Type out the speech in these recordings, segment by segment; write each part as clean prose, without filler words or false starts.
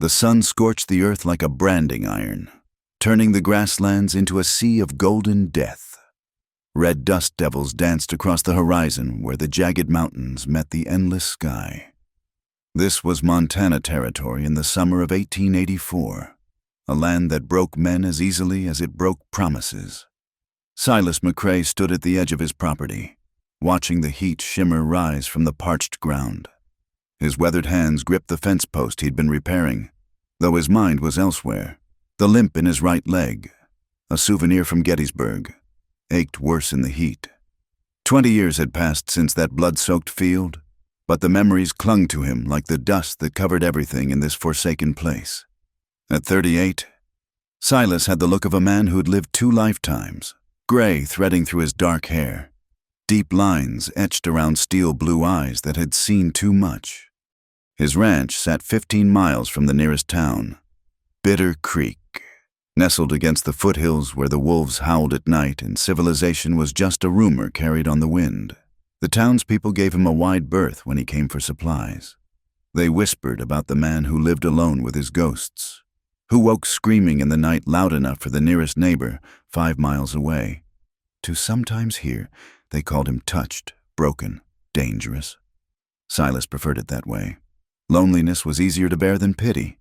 The sun scorched the earth like a branding iron, turning the grasslands into a sea of golden death. Red dust devils danced across the horizon where the jagged mountains met the endless sky. This was Montana Territory in the summer of 1884, a land that broke men as easily as it broke promises. Silas McCrae stood at the edge of his property, watching the heat shimmer rise from the parched ground. His weathered hands gripped the fence post he'd been repairing, though his mind was elsewhere. The limp in his right leg, a souvenir from Gettysburg, ached worse in the heat. 20 years had passed since that blood-soaked field, but the memories clung to him like the dust that covered everything in this forsaken place. At 38, Silas had the look of a man who'd lived 2 lifetimes, gray threading through his dark hair, deep lines etched around steel-blue eyes that had seen too much. His ranch sat 15 miles from the nearest town, Bitter Creek, nestled against the foothills where the wolves howled at night and civilization was just a rumor carried on the wind. The townspeople gave him a wide berth when he came for supplies. They whispered about the man who lived alone with his ghosts, who woke screaming in the night loud enough for the nearest neighbor 5 miles away to sometimes hear. They called him touched, broken, dangerous. Silas preferred it that way. Loneliness was easier to bear than pity.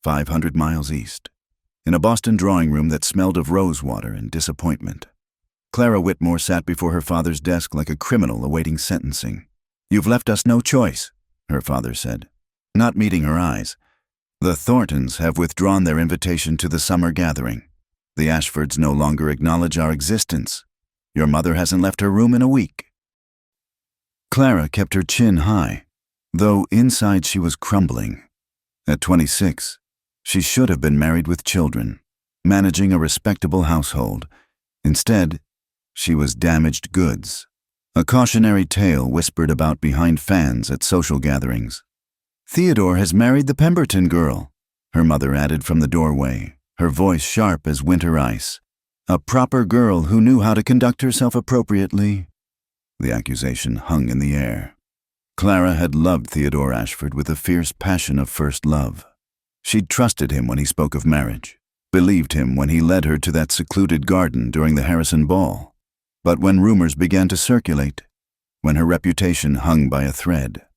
500 miles east, in a Boston drawing room that smelled of rosewater and disappointment, Clara Whitmore sat before her father's desk like a criminal awaiting sentencing. "You've left us no choice," her father said, not meeting her eyes. "The Thorntons have withdrawn their invitation to the summer gathering. The Ashfords no longer acknowledge our existence. Your mother hasn't left her room in a week." Clara kept her chin high, though inside she was crumbling. At 26, she should have been married with children, managing a respectable household. Instead, she was damaged goods. A cautionary tale whispered about behind fans at social gatherings. "Theodore has married the Pemberton girl," her mother added from the doorway, her voice sharp as winter ice. "A proper girl who knew how to conduct herself appropriately." The accusation hung in the air. Clara had loved Theodore Ashford with the fierce passion of first love. She'd trusted him when he spoke of marriage, believed him when he led her to that secluded garden during the Harrison Ball. But when rumors began to circulate, when her reputation hung by a thread,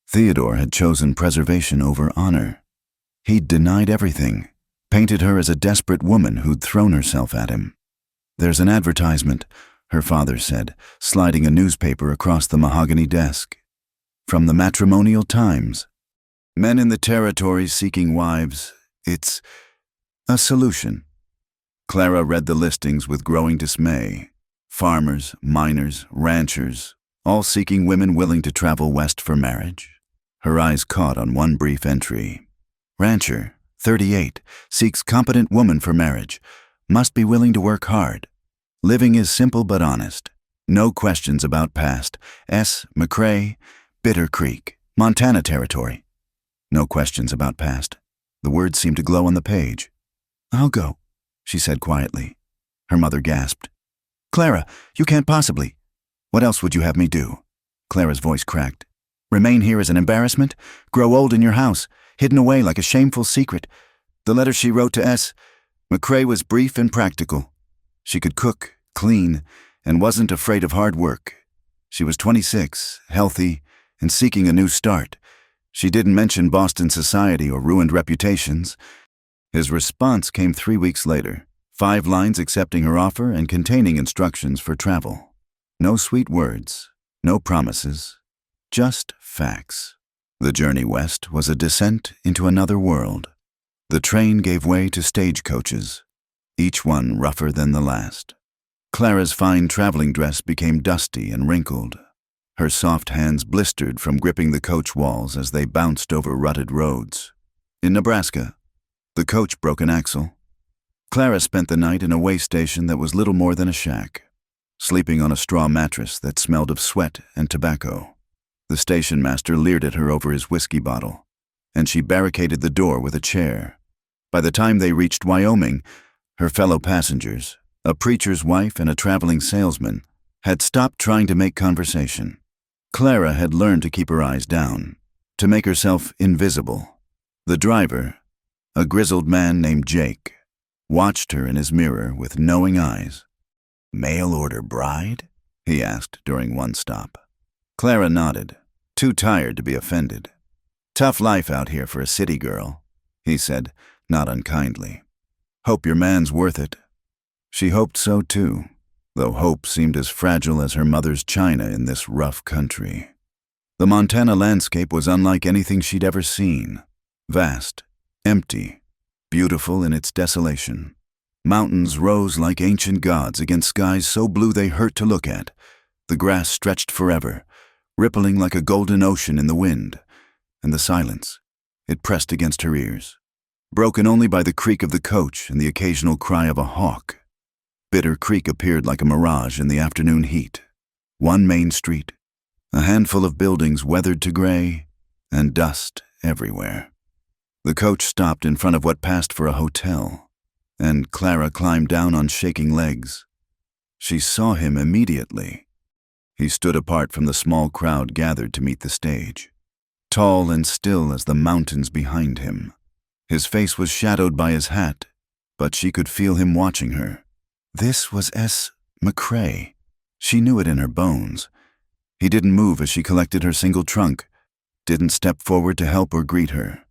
Theodore had chosen preservation over honor. He'd denied everything, painted her as a desperate woman who'd thrown herself at him. "There's an advertisement," her father said, sliding a newspaper across the mahogany desk. "From the Matrimonial Times. Men in the territory seeking wives. It's a solution." Clara read the listings with growing dismay. Farmers, miners, ranchers, all seeking women willing to travel west for marriage. Her eyes caught on one brief entry. "Rancher, 38, seeks competent woman for marriage. Must be willing to work hard. Living is simple but honest. No questions about past. S. McCrae, Bitter Creek, Montana Territory." No questions about past. The words seemed to glow on the page. "I'll go," she said quietly. Her mother gasped. "Clara, you can't possibly." "What else would you have me do?" Clara's voice cracked. "Remain here as an embarrassment? Grow old in your house, hidden away like a shameful secret?" The letter she wrote to S. McCrae was brief and practical. She could cook, clean, and wasn't afraid of hard work. She was 26, healthy, and seeking a new start. She didn't mention Boston society or ruined reputations. His response came 3 weeks later, 5 lines accepting her offer and containing instructions for travel. No sweet words, no promises, just facts. The journey west was a descent into another world. The train gave way to stagecoaches, each one rougher than the last. Clara's fine traveling dress became dusty and wrinkled. Her soft hands blistered from gripping the coach walls as they bounced over rutted roads. In Nebraska, the coach broke an axle. Clara spent the night in a way station that was little more than a shack, sleeping on a straw mattress that smelled of sweat and tobacco. The station master leered at her over his whiskey bottle, and she barricaded the door with a chair. By the time they reached Wyoming, her fellow passengers, a preacher's wife and a traveling salesman, had stopped trying to make conversation. Clara had learned to keep her eyes down, to make herself invisible. The driver, A grizzled man named Jake watched her in his mirror with knowing eyes. "Mail-order bride?" he asked during one stop. Clara nodded, too tired to be offended. "Tough life out here for a city girl," he said, not unkindly. "Hope your man's worth it." She hoped so too, though hope seemed as fragile as her mother's china in this rough country. The Montana landscape was unlike anything she'd ever seen. Vast, empty, beautiful in its desolation. Mountains rose like ancient gods against skies so blue they hurt to look at. The grass stretched forever, rippling like a golden ocean in the wind. And the silence, it pressed against her ears, broken only by the creak of the coach and the occasional cry of a hawk. Bitter Creek appeared like a mirage in the afternoon heat. One main street, a handful of buildings weathered to gray, and dust everywhere. The coach stopped in front of what passed for a hotel, and Clara climbed down on shaking legs. She saw him immediately. He stood apart from the small crowd gathered to meet the stage, tall and still as the mountains behind him. His face was shadowed by his hat, but she could feel him watching her. This was S. McCrae. She knew it in her bones. He didn't move as she collected her single trunk, didn't step forward to help or greet her.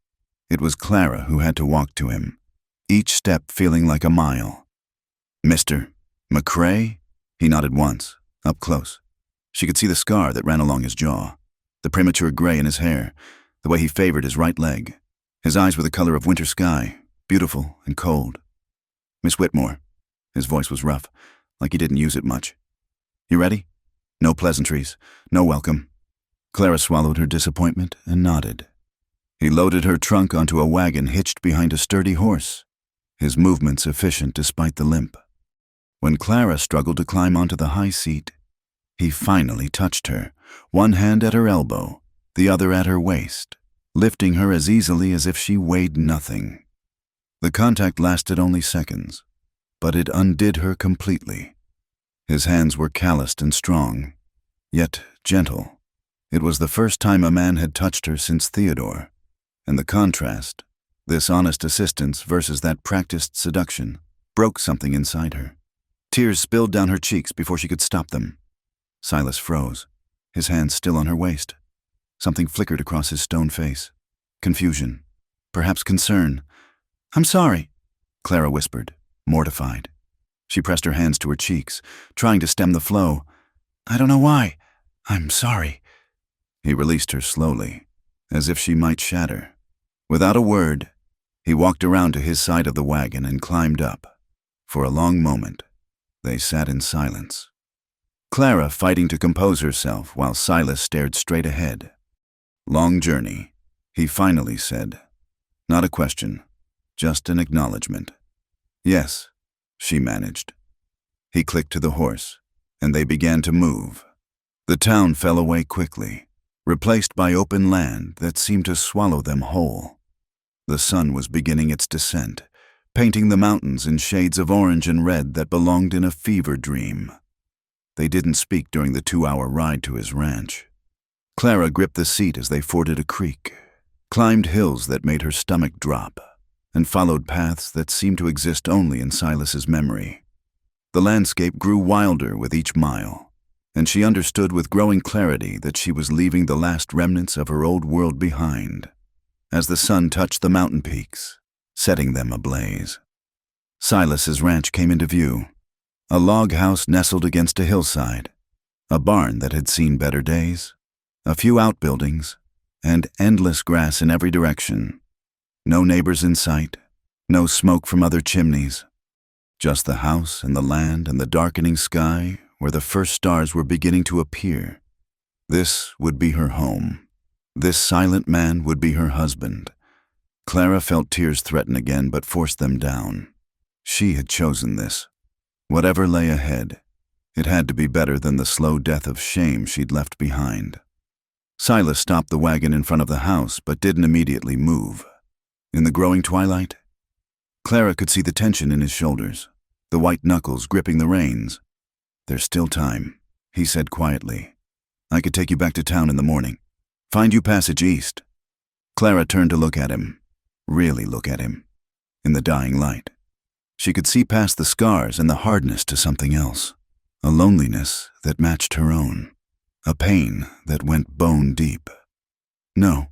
It was Clara who had to walk to him, each step feeling like a mile. "Mr. McCrae?" He nodded once, up close. She could see the scar that ran along his jaw, the premature gray in his hair, the way he favored his right leg. His eyes were the color of winter sky, beautiful and cold. "Miss Whitmore." His voice was rough, like he didn't use it much. "You ready?" No pleasantries, no welcome. Clara swallowed her disappointment and nodded. He loaded her trunk onto a wagon hitched behind a sturdy horse, his movements efficient despite the limp. When Clara struggled to climb onto the high seat, he finally touched her, one hand at her elbow, the other at her waist, lifting her as easily as if she weighed nothing. The contact lasted only seconds, but it undid her completely. His hands were calloused and strong, yet gentle. It was the first time a man had touched her since Theodore, and the contrast, this honest assistance versus that practiced seduction, broke something inside her. Tears spilled down her cheeks before she could stop them. Silas froze, his hands still on her waist. Something flickered across his stone face. Confusion, perhaps concern. "I'm sorry," Clara whispered, mortified. She pressed her hands to her cheeks, trying to stem the flow. "I don't know why. I'm sorry." He released her slowly, as if she might shatter. Without a word, he walked around to his side of the wagon and climbed up. For a long moment, they sat in silence. Clara fighting to compose herself while Silas stared straight ahead. "Long journey," he finally said. Not a question, just an acknowledgement. "Yes," she managed. He clicked to the horse, and they began to move. The town fell away quickly, replaced by open land that seemed to swallow them whole. The sun was beginning its descent, painting the mountains in shades of orange and red that belonged in a fever dream. They didn't speak during the 2-hour ride to his ranch. Clara gripped the seat as they forded a creek, climbed hills that made her stomach drop, and followed paths that seemed to exist only in Silas's memory. The landscape grew wilder with each mile, and she understood with growing clarity that she was leaving the last remnants of her old world behind, as the sun touched the mountain peaks, setting them ablaze. Silas's ranch came into view, a log house nestled against a hillside, a barn that had seen better days, a few outbuildings, and endless grass in every direction. No neighbors in sight, no smoke from other chimneys, just the house and the land and the darkening sky where the first stars were beginning to appear. This would be her home. This silent man would be her husband. Clara felt tears threaten again but forced them down. She had chosen this. Whatever lay ahead, it had to be better than the slow death of shame she'd left behind. Silas stopped the wagon in front of the house but didn't immediately move. In the growing twilight, Clara could see the tension in his shoulders, the white knuckles gripping the reins. "There's still time," he said quietly. "I could take you back to town in the morning. Find you passage east." Clara turned to look at him, really look at him. in the dying light. She could see past the scars and the hardness to something else, a loneliness that matched her own, a pain that went bone deep. "No,"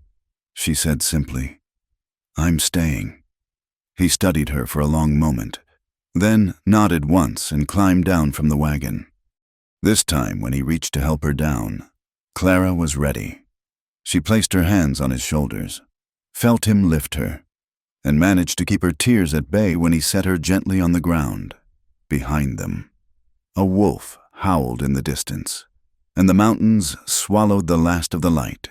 she said simply. "I'm staying." He studied her for a long moment, then nodded once and climbed down from the wagon. This time, when he reached to help her down, Clara was ready. She placed her hands on his shoulders, felt him lift her, and managed to keep her tears at bay when he set her gently on the ground. Behind them, a wolf howled in the distance, and the mountains swallowed the last of the light.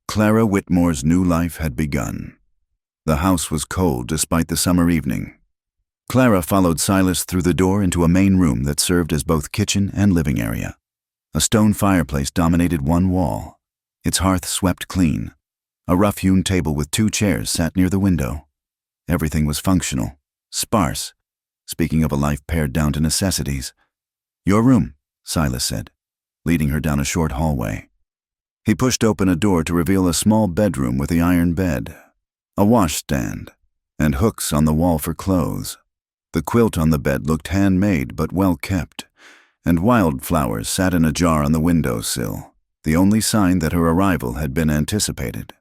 Clara Whitmore's new life had begun. The house was cold despite the summer evening. Clara followed Silas through the door into a main room that served as both kitchen and living area. A stone fireplace dominated one wall, its hearth swept clean. A rough-hewn table with 2 chairs sat near the window. Everything was functional, sparse, speaking of a life pared down to necessities. "Your room," Silas said, leading her down a short hallway. He pushed open a door to reveal a small bedroom with the iron bed, a washstand, and hooks on the wall for clothes. The quilt on the bed looked handmade but well kept, and wildflowers sat in a jar on the windowsill, the only sign that her arrival had been anticipated.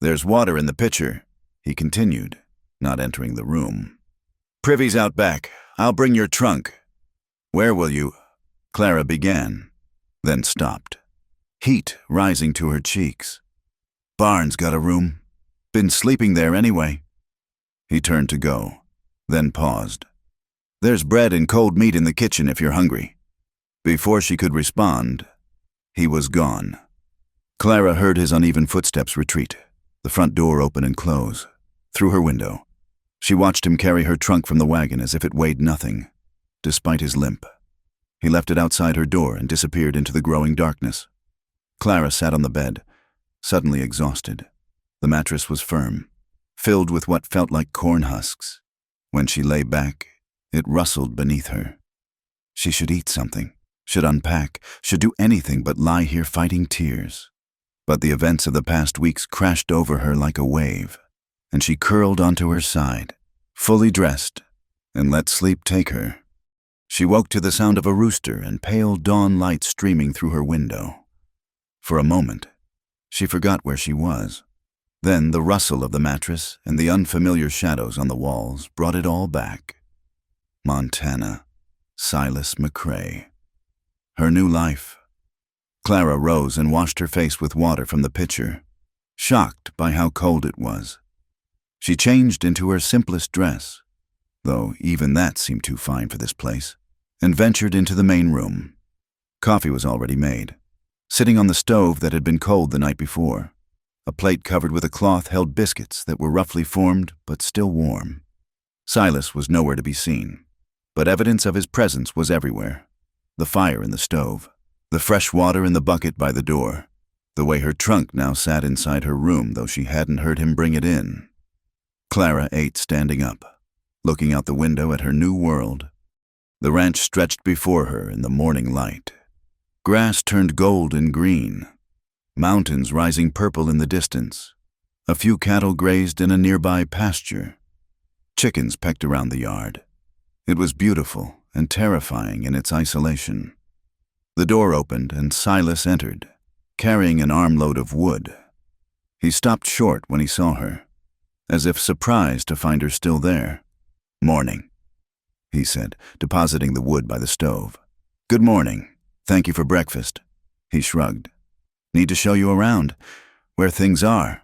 "There's water in the pitcher," he continued, not entering the room. "Privy's out back. I'll bring your trunk." "Where will you—" Clara began, then stopped, heat rising to her cheeks. "Barnes got a room. Been sleeping there anyway." He turned to go, then paused. "There's bread and cold meat in the kitchen if you're hungry." Before she could respond, he was gone. Clara heard his uneven footsteps retreat, the front door open and close. Through her window, she watched him carry her trunk from the wagon as if it weighed nothing, despite his limp. He left it outside her door and disappeared into the growing darkness. Clara sat on the bed, suddenly exhausted. The mattress was firm, filled with what felt like corn husks. When she lay back, it rustled beneath her. She should eat something, should unpack, should do anything but lie here fighting tears. But the events of the past weeks crashed over her like a wave, and she curled onto her side, fully dressed, and let sleep take her. She woke to the sound of a rooster and pale dawn light streaming through her window. For a moment, she forgot where she was. Then the rustle of the mattress and the unfamiliar shadows on the walls brought it all back. Montana, Silas McCrae. Her new life. Clara rose and washed her face with water from the pitcher, shocked by how cold it was. She changed into her simplest dress, though even that seemed too fine for this place, and ventured into the main room. Coffee was already made, sitting on the stove that had been cold the night before. A plate covered with a cloth held biscuits that were roughly formed but still warm. Silas was nowhere to be seen, but evidence of his presence was everywhere. The fire in the stove, the fresh water in the bucket by the door, the way her trunk now sat inside her room though she hadn't heard him bring it in. Clara ate standing up, looking out the window at her new world. The ranch stretched before her in the morning light. Grass turned gold and green, mountains rising purple in the distance. A few cattle grazed in a nearby pasture. Chickens pecked around the yard. It was beautiful and terrifying in its isolation. The door opened and Silas entered, carrying an armload of wood. He stopped short when he saw her, as if surprised to find her still there. "Morning," he said, depositing the wood by the stove. "Good morning. Thank you for breakfast." He shrugged. "Need to show you around, where things are."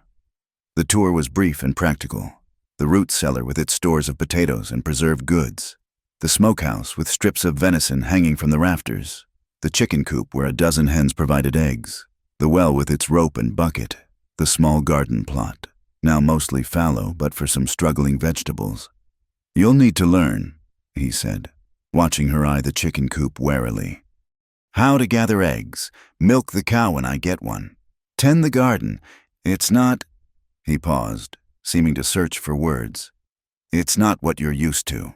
The tour was brief and practical. The root cellar with its stores of potatoes and preserved goods. The smokehouse with strips of venison hanging from the rafters. The chicken coop where a dozen hens provided eggs. The well with its rope and bucket. The small garden plot, now mostly fallow but for some struggling vegetables. "You'll need to learn," he said, watching her eye the chicken coop warily. "How to gather eggs, milk the cow when I get one, tend the garden. It's not—" He paused, seeming to search for words. "It's not what you're used to."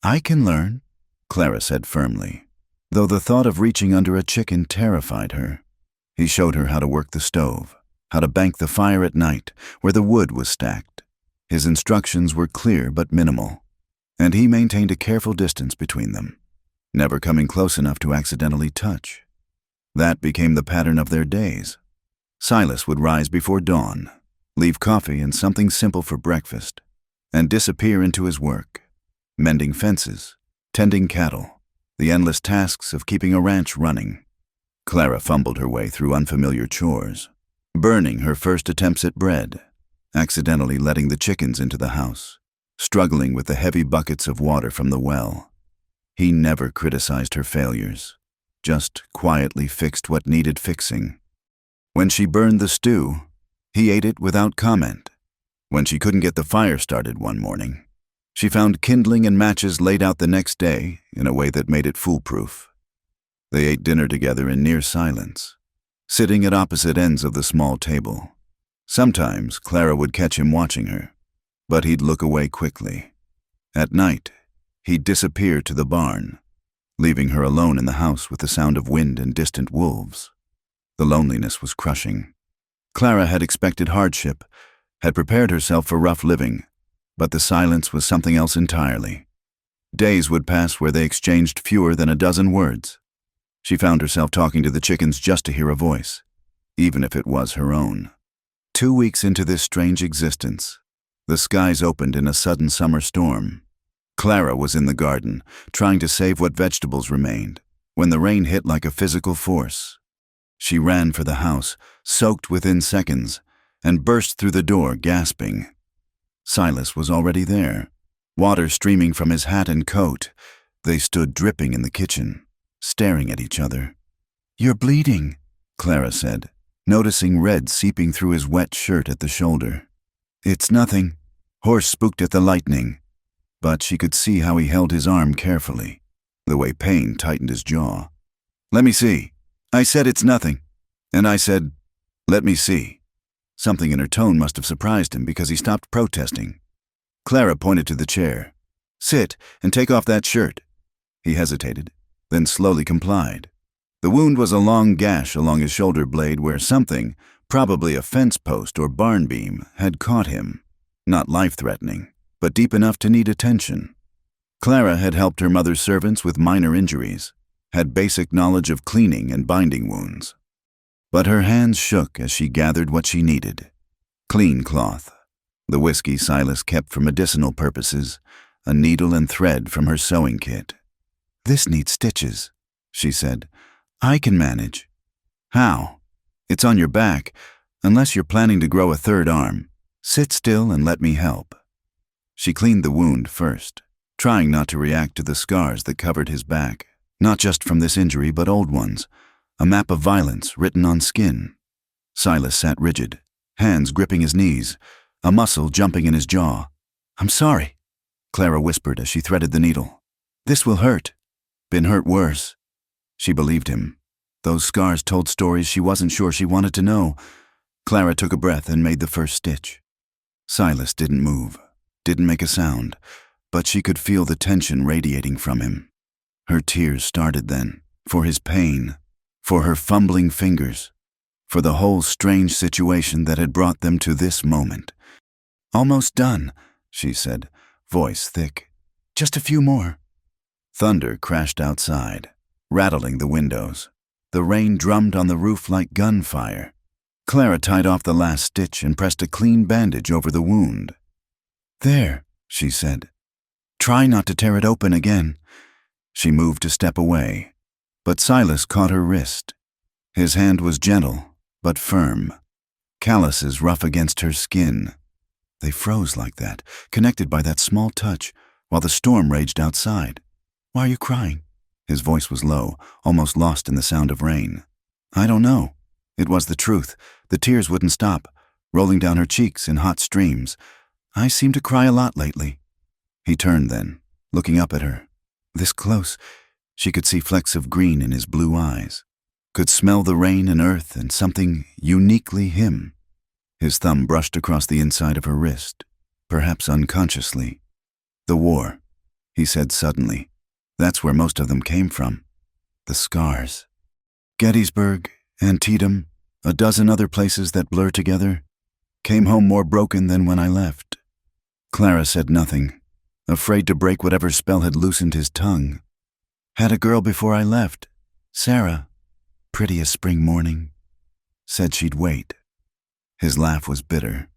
"I can learn," Clara said firmly, though the thought of reaching under a chicken terrified her. He showed her how to work the stove, how to bank the fire at night, where the wood was stacked. His instructions were clear but minimal, and he maintained a careful distance between them, never coming close enough to accidentally touch. That became the pattern of their days. Silas would rise before dawn, leave coffee and something simple for breakfast, and disappear into his work, mending fences, tending cattle, the endless tasks of keeping a ranch running. Clara fumbled her way through unfamiliar chores, burning her first attempts at bread, accidentally letting the chickens into the house, struggling with the heavy buckets of water from the well. He never criticized her failures, just quietly fixed what needed fixing. When she burned the stew, he ate it without comment. When she couldn't get the fire started one morning, she found kindling and matches laid out the next day in a way that made it foolproof. They ate dinner together in near silence, sitting at opposite ends of the small table. Sometimes Clara would catch him watching her, but he'd look away quickly. At night, he'd disappear to the barn, leaving her alone in the house with the sound of wind and distant wolves. The loneliness was crushing. Clara had expected hardship, had prepared herself for rough living, but the silence was something else entirely. Days would pass where they exchanged fewer than a dozen words. She found herself talking to the chickens just to hear a voice, even if it was her own. 2 weeks into this strange existence, the skies opened in a sudden summer storm. Clara was in the garden, trying to save what vegetables remained, when the rain hit like a physical force. She ran for the house, soaked within seconds, and burst through the door, gasping. Silas was already there, water streaming from his hat and coat. They stood dripping in the kitchen, staring at each other. "You're bleeding," Clara said, noticing red seeping through his wet shirt at the shoulder. "It's nothing." Horse spooked at the lightning, but she could see how he held his arm carefully, the way pain tightened his jaw. "Let me see." "I said it's nothing." And I said, "Let me see." Something in her tone must have surprised him because he stopped protesting. Clara pointed to the chair. "Sit and take off that shirt." He hesitated, then slowly complied. The wound was a long gash along his shoulder blade where something, probably a fence post or barn beam, had caught him. Not life-threatening, but deep enough to need attention. Clara had helped her mother's servants with minor injuries, had basic knowledge of cleaning and binding wounds. But her hands shook as she gathered what she needed. Clean cloth, the whiskey Silas kept for medicinal purposes, a needle and thread from her sewing kit. "This needs stitches," she said. "I can manage." "How?" "It's on your back, unless you're planning to grow a third arm. Sit still and let me help." She cleaned the wound first, trying not to react to the scars that covered his back, not just from this injury but old ones, a map of violence written on skin. Silas sat rigid, hands gripping his knees, a muscle jumping in his jaw. "I'm sorry," Clara whispered as she threaded the needle. "This will hurt." "Been hurt worse." She believed him. Those scars told stories she wasn't sure she wanted to know. Clara took a breath and made the first stitch. Silas didn't move, didn't make a sound, but she could feel the tension radiating from him. Her tears started then, for his pain, for her fumbling fingers, for the whole strange situation that had brought them to this moment. "Almost done," she said, voice thick. "Just a few more." Thunder crashed outside, rattling the windows. The rain drummed on the roof like gunfire. Clara tied off the last stitch and pressed a clean bandage over the wound. "There," she said. "Try not to tear it open again." She moved to step away, but Silas caught her wrist. His hand was gentle, but firm. Calluses rough against her skin. They froze like that, connected by that small touch, while the storm raged outside. "Why are you crying?" His voice was low, almost lost in the sound of rain. "I don't know." It was the truth. The tears wouldn't stop, rolling down her cheeks in hot streams. "I seem to cry a lot lately." He turned then, looking up at her. This close, she could see flecks of green in his blue eyes, could smell the rain and earth and something uniquely him. His thumb brushed across the inside of her wrist, perhaps unconsciously. "The war," he said suddenly. "That's where most of them came from. The scars. Gettysburg, Antietam, a dozen other places that blur together. Came home more broken than when I left." Clara said nothing, afraid to break whatever spell had loosened his tongue. Had a girl before I left, Sarah, pretty as spring morning. Said she'd wait. His laugh was bitter.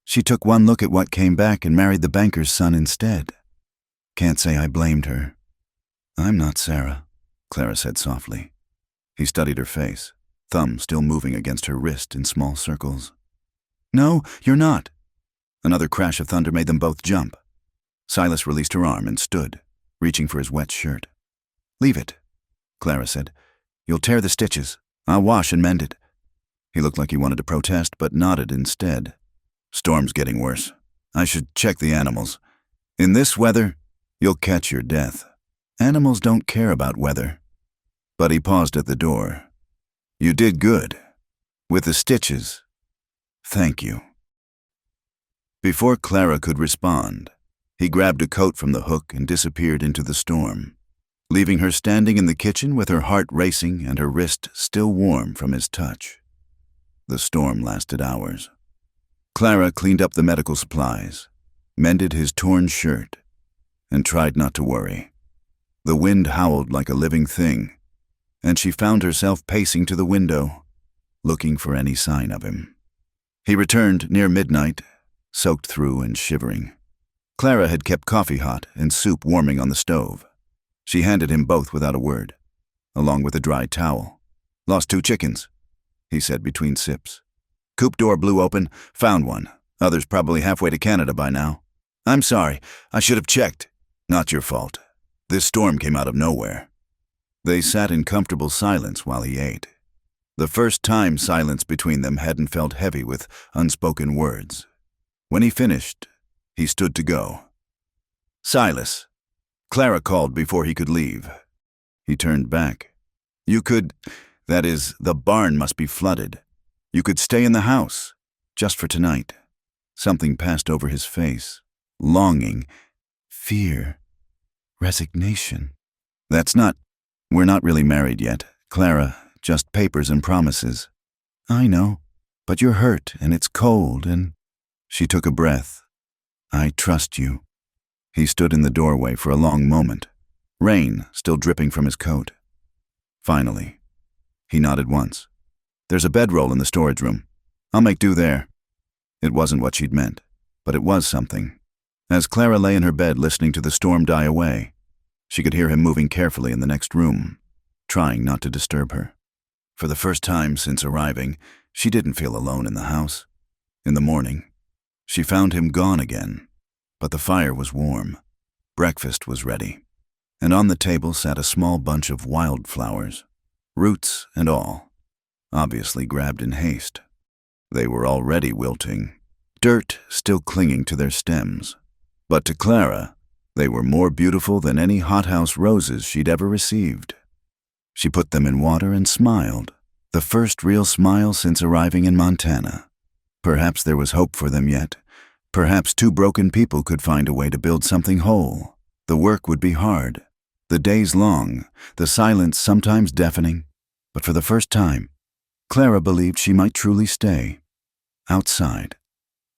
She took one look at what came back and married the banker's son instead. Can't say I blamed her. I'm not Sarah, Clara said softly. He studied her face, thumb still moving against her wrist in small circles. No, you're not. Another crash of thunder made them both jump. Silas released her arm and stood, reaching for his wet shirt. Leave it, Clara said. You'll tear the stitches. I'll wash and mend it. He looked like he wanted to protest, but nodded instead. Storm's getting worse. I should check the animals. In this weather, you'll catch your death. Animals don't care about weather. But he paused at the door. You did good. With the stitches. Thank you. Before Clara could respond, he grabbed a coat from the hook and disappeared into the storm, leaving her standing in the kitchen with her heart racing and her wrist still warm from his touch. The storm lasted hours. Clara cleaned up the medical supplies, mended his torn shirt, and tried not to worry. The wind howled like a living thing, and she found herself pacing to the window, looking for any sign of him. He returned near midnight, soaked through and shivering. Clara had kept coffee hot and soup warming on the stove. She handed him both without a word, along with a dry towel. Lost 2 chickens, he said between sips. Coop door blew open, found one. Others probably halfway to Canada by now. I'm sorry, I should have checked. Not your fault. This storm came out of nowhere. They sat in comfortable silence while he ate. The first time silence between them hadn't felt heavy with unspoken words. When he finished, he stood to go. Silas. Clara called before he could leave. He turned back. That is, the barn must be flooded. You could stay in the house, just for tonight. Something passed over his face. Longing. Fear. Resignation. We're not really married yet, Clara, just papers and promises. I know, but you're hurt and it's cold and... She took a breath. I trust you. He stood in the doorway for a long moment, rain still dripping from his coat. Finally, he nodded once. There's a bedroll in the storage room. I'll make do there. It wasn't what she'd meant, but it was something. As Clara lay in her bed listening to the storm die away, she could hear him moving carefully in the next room, trying not to disturb her. For the first time since arriving, she didn't feel alone in the house. In the morning, she found him gone again, but the fire was warm. Breakfast was ready, and on the table sat a small bunch of wildflowers, roots and all, obviously grabbed in haste. They were already wilting, dirt still clinging to their stems, but to Clara, they were more beautiful than any hothouse roses she'd ever received. She put them in water and smiled, the first real smile since arriving in Montana. Perhaps there was hope for them yet. Perhaps 2 broken people could find a way to build something whole. The work would be hard, the days long, the silence sometimes deafening, but for the first time, Clara believed she might truly stay. Outside,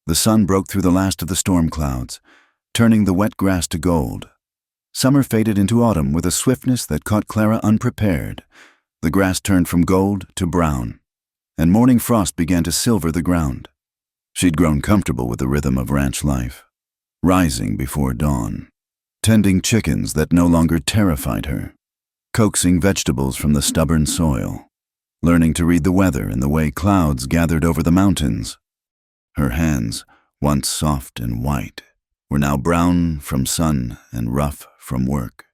the sun broke through the last of the storm clouds, turning the wet grass to gold. Summer faded into autumn with a swiftness that caught Clara unprepared. The grass turned from gold to brown, and morning frost began to silver the ground. She'd grown comfortable with the rhythm of ranch life, rising before dawn, tending chickens that no longer terrified her, coaxing vegetables from the stubborn soil, learning to read the weather and the way clouds gathered over the mountains. Her hands, once soft and white, were now brown from sun and rough from work.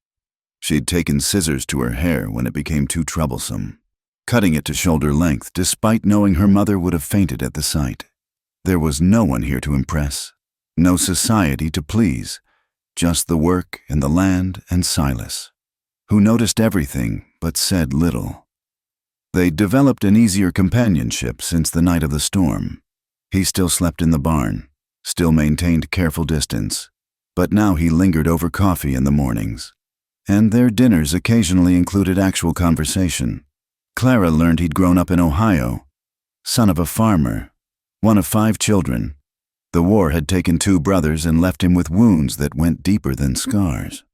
She'd taken scissors to her hair when it became too troublesome, cutting it to shoulder length despite knowing her mother would have fainted at the sight. There was no one here to impress, no society to please, just the work and the land and Silas, who noticed everything but said little. They'd developed an easier companionship since the night of the storm. He still slept in the barn, still maintained careful distance, but now he lingered over coffee in the mornings, and their dinners occasionally included actual conversation. Clara learned he'd grown up in Ohio, son of a farmer, one of 5 children, The war had taken 2 brothers and left him with wounds that went deeper than scars.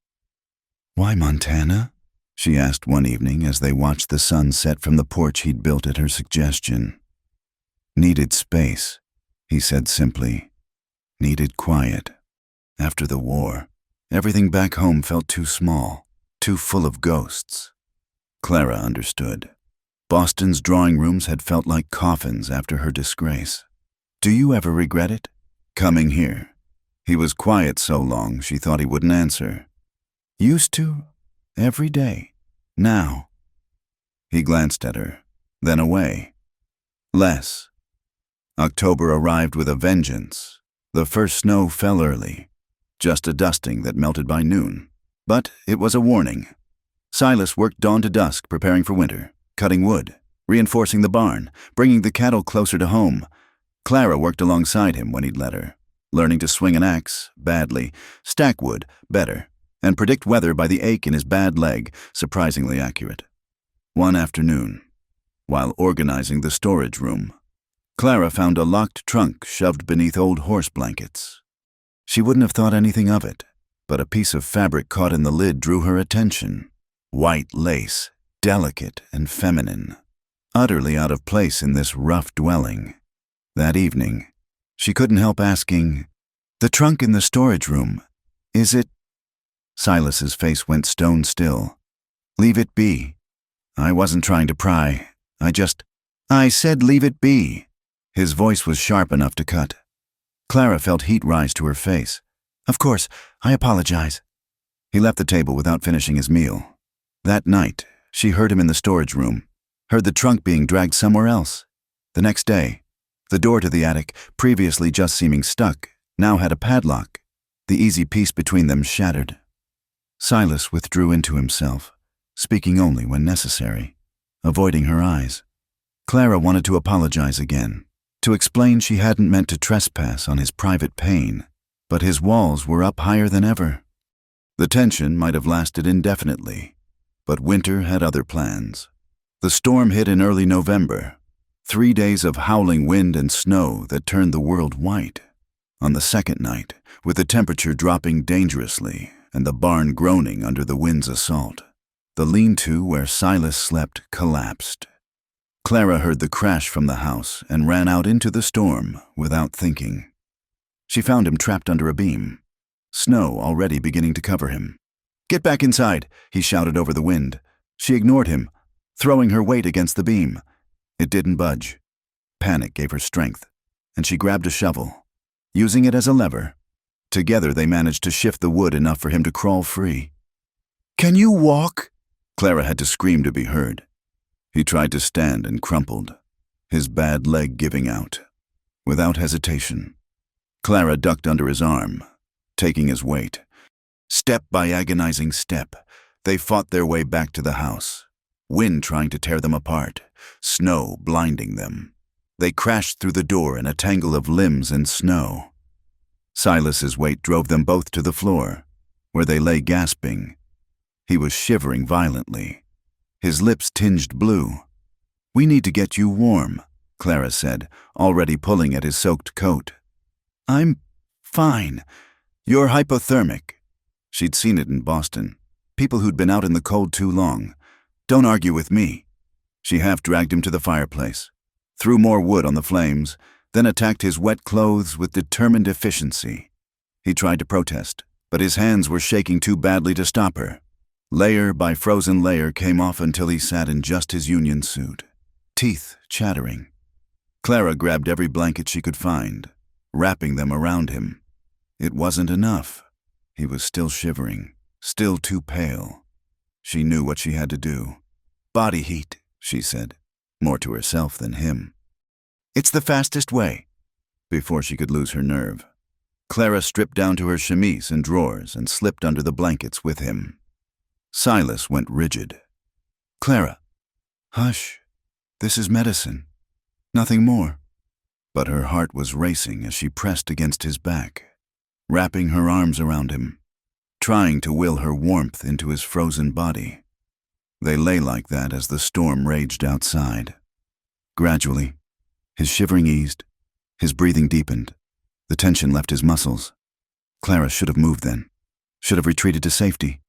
"Why Montana?" she asked one evening as they watched the sun set from the porch he'd built at her suggestion. "Needed space," he said simply. "Needed quiet. After the war, everything back home felt too small, too full of ghosts." Clara understood. Boston's drawing rooms had felt like coffins after her disgrace. "Do you ever regret it? Coming here?" He was quiet so long she thought he wouldn't answer. "Used to. Every day. Now." He glanced at her, then away. "Less." October arrived with a vengeance. The first snow fell early, just a dusting that melted by noon. But it was a warning. Silas worked dawn to dusk preparing for winter, cutting wood, reinforcing the barn, bringing the cattle closer to home. Clara worked alongside him when he'd let her, learning to swing an axe, badly, stack wood, better, and predict weather by the ache in his bad leg, surprisingly accurate. One afternoon, while organizing the storage room, Clara found a locked trunk shoved beneath old horse blankets. She wouldn't have thought anything of it, but a piece of fabric caught in the lid drew her attention. White lace, delicate and feminine, utterly out of place in this rough dwelling. That evening, she couldn't help asking, "The trunk in the storage room, is it?" Silas's face went stone still. "Leave it be. I wasn't trying to pry. I said leave it be." His voice was sharp enough to cut. Clara felt heat rise to her face. "Of course, I apologize." He left the table without finishing his meal. That night, she heard him in the storage room, heard the trunk being dragged somewhere else. The next day, the door to the attic, previously just seeming stuck, now had a padlock. The easy peace between them shattered. Silas withdrew into himself, speaking only when necessary, avoiding her eyes. Clara wanted to apologize again, to explain she hadn't meant to trespass on his private pain, but his walls were up higher than ever. The tension might have lasted indefinitely, but winter had other plans. The storm hit in early November, 3 days of howling wind and snow that turned the world white. On the second night, with the temperature dropping dangerously and the barn groaning under the wind's assault, the lean-to where Silas slept collapsed. Clara heard the crash from the house and ran out into the storm without thinking. She found him trapped under a beam, snow already beginning to cover him. "Get back inside," he shouted over the wind. She ignored him, throwing her weight against the beam. It didn't budge. Panic gave her strength, and she grabbed a shovel, using it as a lever. Together they managed to shift the wood enough for him to crawl free. "Can you walk?" Clara had to scream to be heard. He tried to stand and crumpled, his bad leg giving out. Without hesitation, Clara ducked under his arm, taking his weight. Step by agonizing step, they fought their way back to the house, wind trying to tear them apart, snow blinding them. They crashed through the door in a tangle of limbs and snow. Silas's weight drove them both to the floor, where they lay gasping. He was shivering violently, his lips tinged blue. "We need to get you warm," Clara said, already pulling at his soaked coat. "I'm fine. You're hypothermic." She'd seen it in Boston. People who'd been out in the cold too long. "Don't argue with me." She half dragged him to the fireplace, threw more wood on the flames, then attacked his wet clothes with determined efficiency. He tried to protest, but his hands were shaking too badly to stop her. Layer by frozen layer came off until he sat in just his union suit, teeth chattering. Clara grabbed every blanket she could find, wrapping them around him. It wasn't enough. He was still shivering, still too pale. She knew what she had to do. "Body heat," she said, more to herself than him. "It's the fastest way." Before she could lose her nerve, Clara stripped down to her chemise and drawers and slipped under the blankets with him. Silas went rigid. "Clara, hush. This is medicine. Nothing more." But her heart was racing as she pressed against his back, wrapping her arms around him, trying to will her warmth into his frozen body. They lay like that as the storm raged outside. Gradually, his shivering eased, his breathing deepened. The tension left his muscles. Clara should have moved then, should have retreated to safety.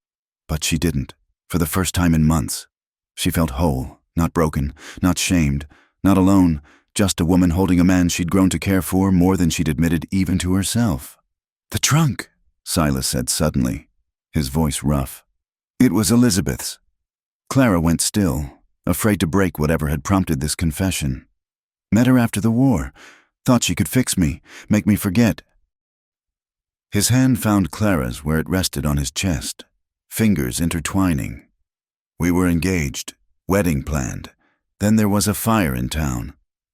But she didn't. For the first time in months, she felt whole, not broken, not shamed, not alone, just a woman holding a man she'd grown to care for more than she'd admitted even to herself. "The trunk," Silas said suddenly, his voice rough. It was Elizabeth's. Clara went still, afraid to break whatever had prompted this confession. "Met her after the war. Thought she could fix me, make me forget." His hand found Clara's where it rested on his chest, fingers intertwining. "We were engaged, wedding planned. Then there was a fire in town.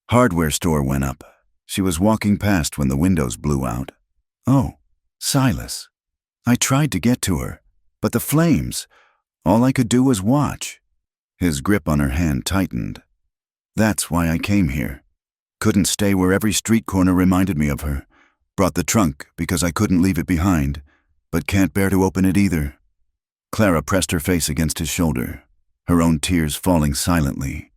Hardware store went up. She was walking past when the windows blew out." "Oh, Silas. I tried to get to her, but the flames, all I could do was watch." His grip on her hand tightened. "That's why I came here. Couldn't stay where every street corner reminded me of her. Brought the trunk because I couldn't leave it behind, but can't bear to open it either." Clara pressed her face against his shoulder, her own tears falling silently.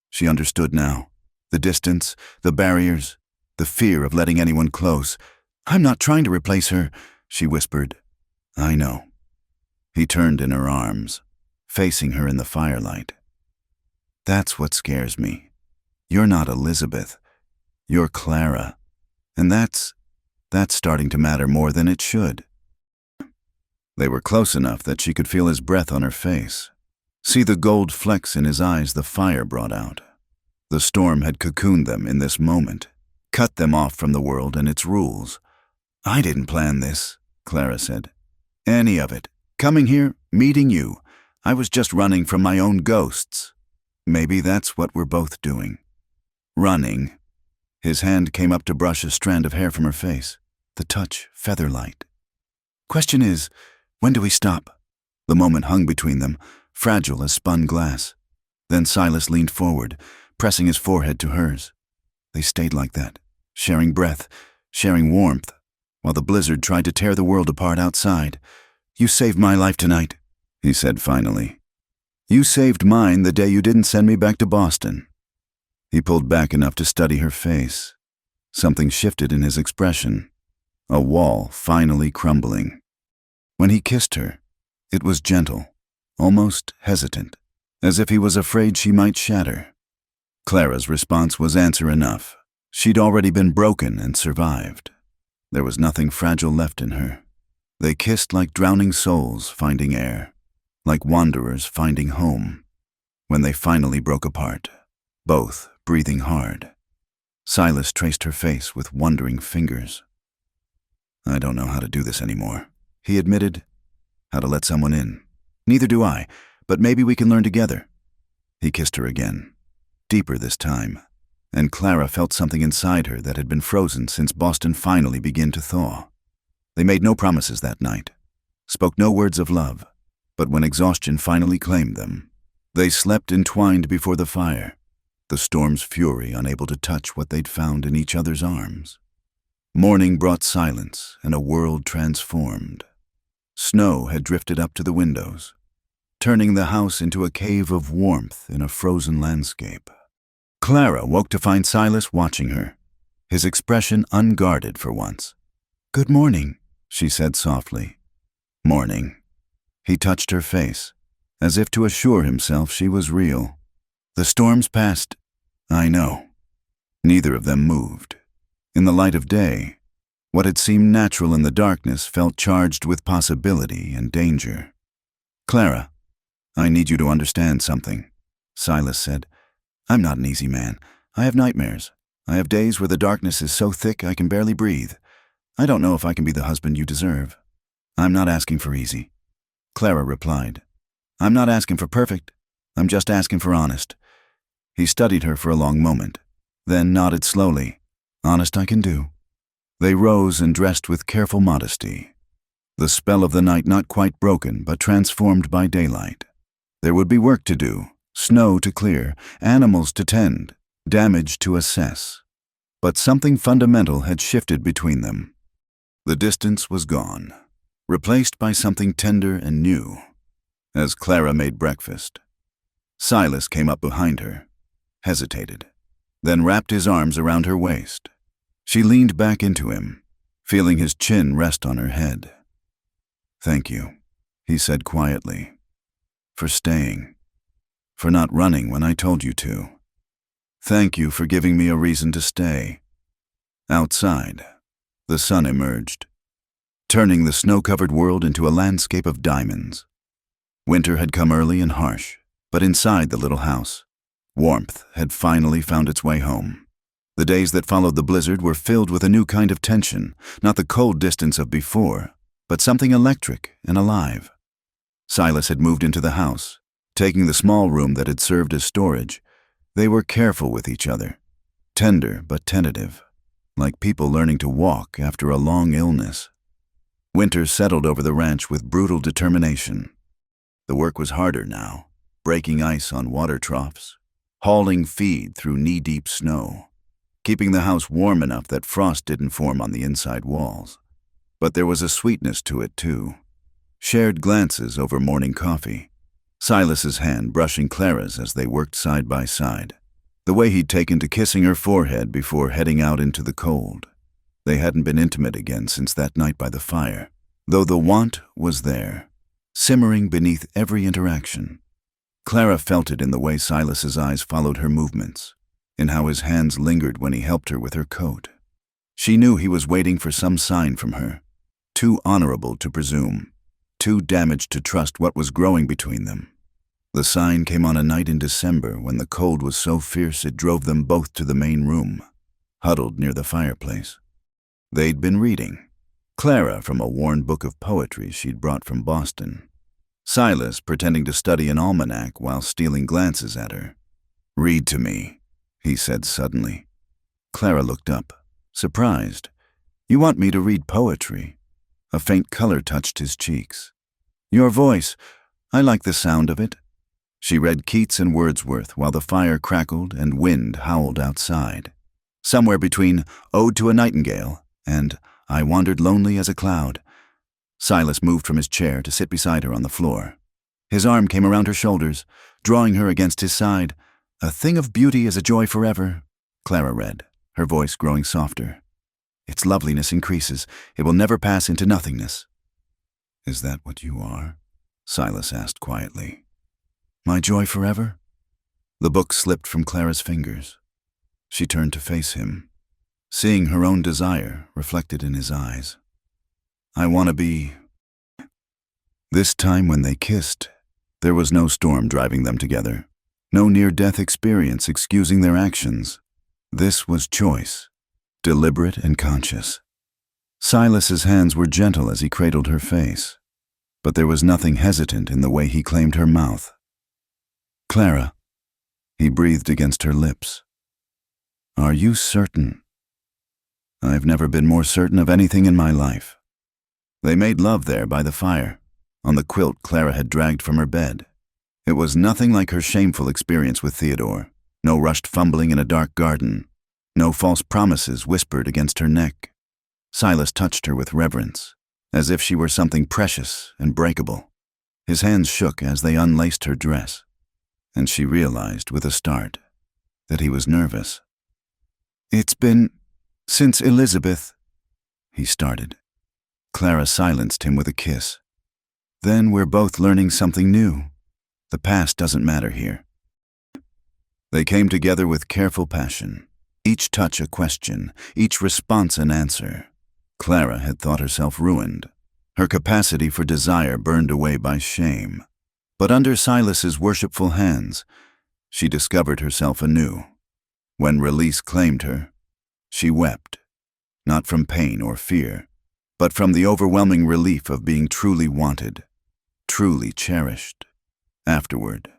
She understood now. The distance, the barriers, the fear of letting anyone close. "I'm not trying to replace her," she whispered. "I know." He turned in her arms, facing her in the firelight. "That's what scares me. You're not Elizabeth. You're Clara. And that's starting to matter more than it should." They were close enough that she could feel his breath on her face, see the gold flecks in his eyes the fire brought out. The storm had cocooned them in this moment, cut them off from the world and its rules. "I didn't plan this," Clara said. "Any of it. Coming here, meeting you. I was just running from my own ghosts. Maybe that's what we're both doing. Running." His hand came up to brush a strand of hair from her face, the touch feather-light. "Question is, when do we stop?" The moment hung between them, fragile as spun glass. Then Silas leaned forward, pressing his forehead to hers. They stayed like that, sharing breath, sharing warmth, while the blizzard tried to tear the world apart outside. "You saved my life tonight," he said finally. "You saved mine the day you didn't send me back to Boston." He pulled back enough to study her face. Something shifted in his expression, a wall finally crumbling. When he kissed her, it was gentle, almost hesitant, as if he was afraid she might shatter. Clara's response was answer enough. She'd already been broken and survived. There was nothing fragile left in her. They kissed like drowning souls finding air, like wanderers finding home. When they finally broke apart, both breathing hard, Silas traced her face with wondering fingers. "I don't know how to do this anymore," he admitted. "How to let someone in. Neither do I, but maybe we can learn together." He kissed her again, deeper this time, and Clara felt something inside her that had been frozen since Boston finally began to thaw. They made no promises that night, spoke no words of love, but when exhaustion finally claimed them, they slept entwined before the fire, the storm's fury unable to touch what they'd found in each other's arms. Morning brought silence and a world transformed. Snow had drifted up to the windows, turning the house into a cave of warmth in a frozen landscape. Clara woke to find Silas watching her, his expression unguarded for once. "Good morning," she said softly. "Morning." He touched her face, as if to assure himself she was real. "The storm's passed." "I know." Neither of them moved. In the light of day, what had seemed natural in the darkness felt charged with possibility and danger. "Clara, I need you to understand something," Silas said. "I'm not an easy man. I have nightmares. I have days where the darkness is so thick I can barely breathe. I don't know if I can be the husband you deserve. I'm not asking for easy." Clara replied, "I'm not asking for perfect. I'm just asking for honest." He studied her for a long moment, then nodded slowly. "Honest I can do." They rose and dressed with careful modesty, the spell of the night not quite broken but transformed by daylight. There would be work to do, snow to clear, animals to tend, damage to assess. But something fundamental had shifted between them. The distance was gone, replaced by something tender and new. As Clara made breakfast, Silas came up behind her, hesitated, then wrapped his arms around her waist. She leaned back into him, feeling his chin rest on her head. "Thank you," he said quietly, "for staying, for not running when I told you to. Thank you for giving me a reason to stay." Outside, the sun emerged, turning the snow-covered world into a landscape of diamonds. Winter had come early and harsh, but inside the little house, warmth had finally found its way home. The days that followed the blizzard were filled with a new kind of tension, not the cold distance of before, but something electric and alive. Silas had moved into the house, taking the small room that had served as storage. They were careful with each other, tender but tentative, like people learning to walk after a long illness. Winter settled over the ranch with brutal determination. The work was harder now, breaking ice on water troughs, hauling feed through knee-deep snow, keeping the house warm enough that frost didn't form on the inside walls. But there was a sweetness to it, too. Shared glances over morning coffee, Silas's hand brushing Clara's as they worked side by side, the way he'd taken to kissing her forehead before heading out into the cold. They hadn't been intimate again since that night by the fire, though the want was there, simmering beneath every interaction. Clara felt it in the way Silas's eyes followed her movements, in how his hands lingered when he helped her with her coat. She knew he was waiting for some sign from her, too honorable to presume, too damaged to trust what was growing between them. The sign came on a night in December when the cold was so fierce it drove them both to the main room, huddled near the fireplace. They'd been reading, Clara from a worn book of poetry she'd brought from Boston, Silas pretending to study an almanac while stealing glances at her. "Read to me," he said suddenly. Clara looked up, surprised. "You want me to read poetry?" A faint color touched his cheeks. "Your voice, I like the sound of it." She read Keats and Wordsworth while the fire crackled and wind howled outside. Somewhere between Ode to a Nightingale and I Wandered Lonely as a Cloud. Silas moved from his chair to sit beside her on the floor. His arm came around her shoulders, drawing her against his side. "A thing of beauty is a joy forever," Clara read, her voice growing softer. "Its loveliness increases. It will never pass into nothingness." "Is that what you are?" Silas asked quietly. "My joy forever?" The book slipped from Clara's fingers. She turned to face him, seeing her own desire reflected in his eyes. "I want to be—" This time when they kissed, there was no storm driving them together, no near-death experience excusing their actions. This was choice, deliberate and conscious. Silas's hands were gentle as he cradled her face, but there was nothing hesitant in the way he claimed her mouth. "Clara," he breathed against her lips. "Are you certain?" "I've never been more certain of anything in my life." They made love there by the fire, on the quilt Clara had dragged from her bed. It was nothing like her shameful experience with Theodore, no rushed fumbling in a dark garden, no false promises whispered against her neck. Silas touched her with reverence, as if she were something precious and breakable. His hands shook as they unlaced her dress, and she realized with a start that he was nervous. "It's been since Elizabeth," he started. Clara silenced him with a kiss. "Then we're both learning something new. The past doesn't matter here." They came together with careful passion, each touch a question, each response an answer. Clara had thought herself ruined, her capacity for desire burned away by shame. But under Silas's worshipful hands, she discovered herself anew. When release claimed her, she wept, not from pain or fear, but from the overwhelming relief of being truly wanted, truly cherished. Afterward,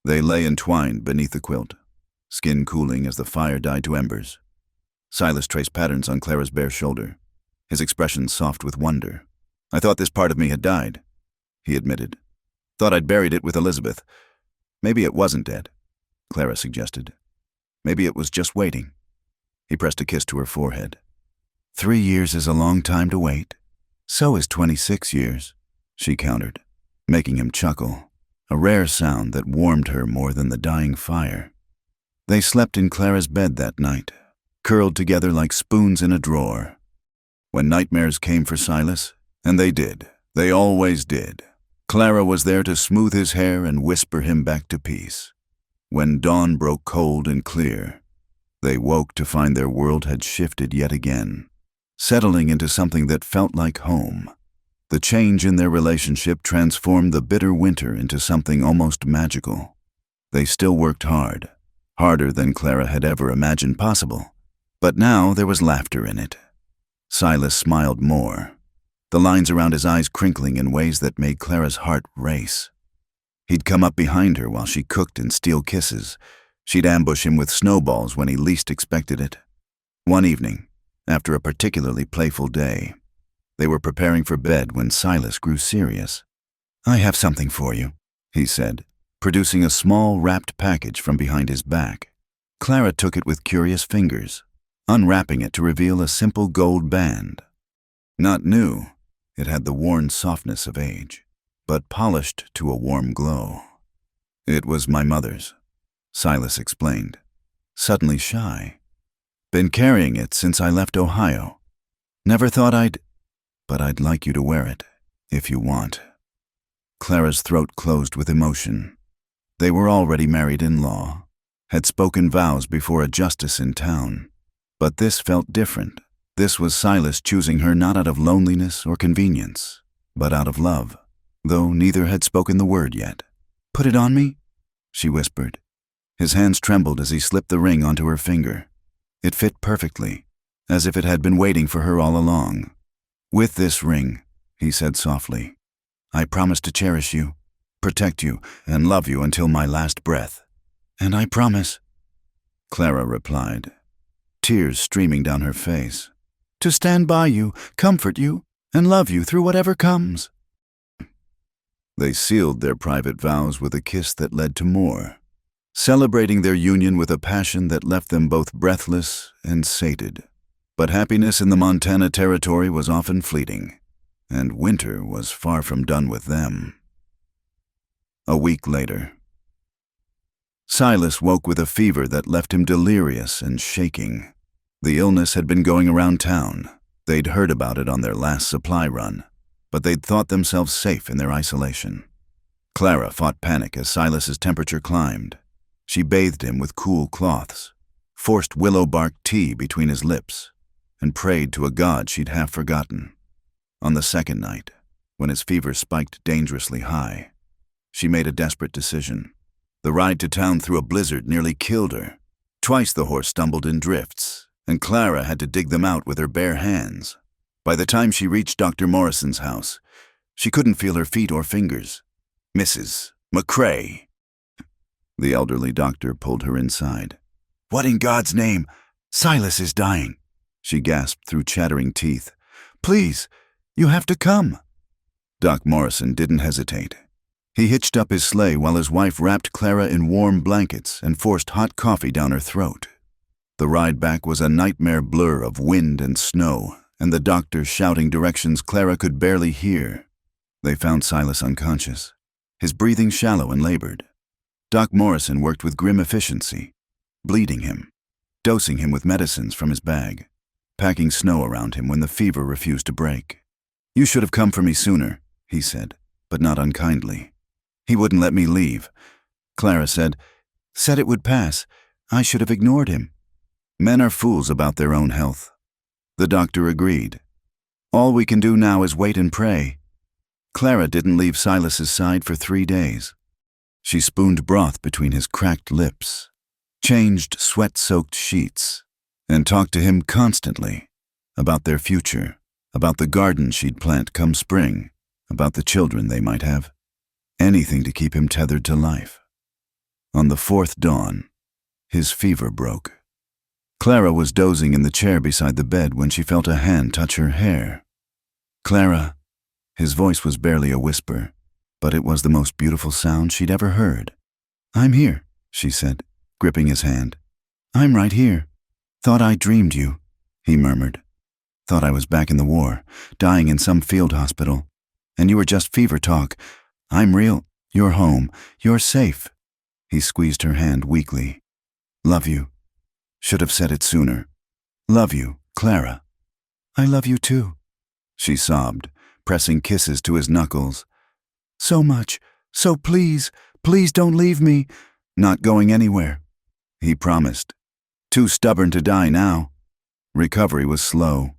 they lay entwined beneath the quilt, skin cooling as the fire died to embers. Silas traced patterns on Clara's bare shoulder, his expression soft with wonder. "I thought this part of me had died," he admitted. "Thought I'd buried it with Elizabeth. Maybe it wasn't dead," Clara suggested. "Maybe it was just waiting." He pressed a kiss to her forehead. 3 years is a long time to wait. So is 26 years, she countered, making him chuckle, a rare sound that warmed her more than the dying fire. They slept in Clara's bed that night, curled together like spoons in a drawer. When nightmares came for Silas, and they did, they always did, Clara was there to smooth his hair and whisper him back to peace. When dawn broke cold and clear, they woke to find their world had shifted yet again, settling into something that felt like home. The change in their relationship transformed the bitter winter into something almost magical. They still worked hard, harder than Clara had ever imagined possible, but now there was laughter in it. Silas smiled more, the lines around his eyes crinkling in ways that made Clara's heart race. He'd come up behind her while she cooked and steal kisses. She'd ambush him with snowballs when he least expected it. One evening, after a particularly playful day, they were preparing for bed when Silas grew serious. "I have something for you," he said, producing a small wrapped package from behind his back. Clara took it with curious fingers, unwrapping it to reveal a simple gold band. Not new, it had the worn softness of age, but polished to a warm glow. "It was my mother's," Silas explained, suddenly shy. "Been carrying it since I left Ohio. Never thought but I'd like you to wear it, if you want." Clara's throat closed with emotion. They were already married in law, had spoken vows before a justice in town. But this felt different. This was Silas choosing her not out of loneliness or convenience, but out of love, though neither had spoken the word yet. "Put it on me?" she whispered. His hands trembled as he slipped the ring onto her finger. It fit perfectly, as if it had been waiting for her all along. "With this ring," he said softly, "I promise to cherish you, protect you, and love you until my last breath." "And I promise," Clara replied, tears streaming down her face, "to stand by you, comfort you, and love you through whatever comes." They sealed their private vows with a kiss that led to more, celebrating their union with a passion that left them both breathless and sated. But happiness in the Montana Territory was often fleeting, and winter was far from done with them. A week later, Silas woke with a fever that left him delirious and shaking. The illness had been going around town. They'd heard about it on their last supply run, but they'd thought themselves safe in their isolation. Clara fought panic as Silas's temperature climbed. She bathed him with cool cloths, forced willow bark tea between his lips, and prayed to a god she'd half forgotten. On the second night, when his fever spiked dangerously high, she made a desperate decision. The ride to town through a blizzard nearly killed her. Twice the horse stumbled in drifts, and Clara had to dig them out with her bare hands. By the time she reached Dr. Morrison's house, she couldn't feel her feet or fingers. "Mrs. McCrae." The elderly doctor pulled her inside. "What in God's name? Silas is dying," she gasped through chattering teeth. "Please, you have to come." Doc Morrison didn't hesitate. He hitched up his sleigh while his wife wrapped Clara in warm blankets and forced hot coffee down her throat. The ride back was a nightmare blur of wind and snow, and the doctor shouting directions Clara could barely hear. They found Silas unconscious, his breathing shallow and labored. Doc Morrison worked with grim efficiency, bleeding him, dosing him with medicines from his bag, packing snow around him when the fever refused to break. "You should have come for me sooner," he said, but not unkindly. "He wouldn't let me leave," Clara said. "Said it would pass. I should have ignored him." Men are fools about their own health. The doctor agreed. "All we can do now is wait and pray." Clara didn't leave Silas's side for 3 days. She spooned broth between his cracked lips, changed sweat-soaked sheets, and talked to him constantly about their future, about the garden she'd plant come spring, about the children they might have. Anything to keep him tethered to life. On the 4th dawn, his fever broke. Clara was dozing in the chair beside the bed when she felt a hand touch her hair. "Clara." His voice was barely a whisper, but it was the most beautiful sound she'd ever heard. "I'm here," she said, gripping his hand. "I'm right here. Thought I dreamed you," he murmured. "Thought I was back in the war, dying in some field hospital. And you were just fever talk. I'm real. You're home. You're safe." He squeezed her hand weakly. "Love you. Should have said it sooner. Love you, Clara." I love you too, she sobbed, pressing kisses to his knuckles. So much, so please, please don't leave me. Not going anywhere, he promised. Too stubborn to die now. Recovery was slow.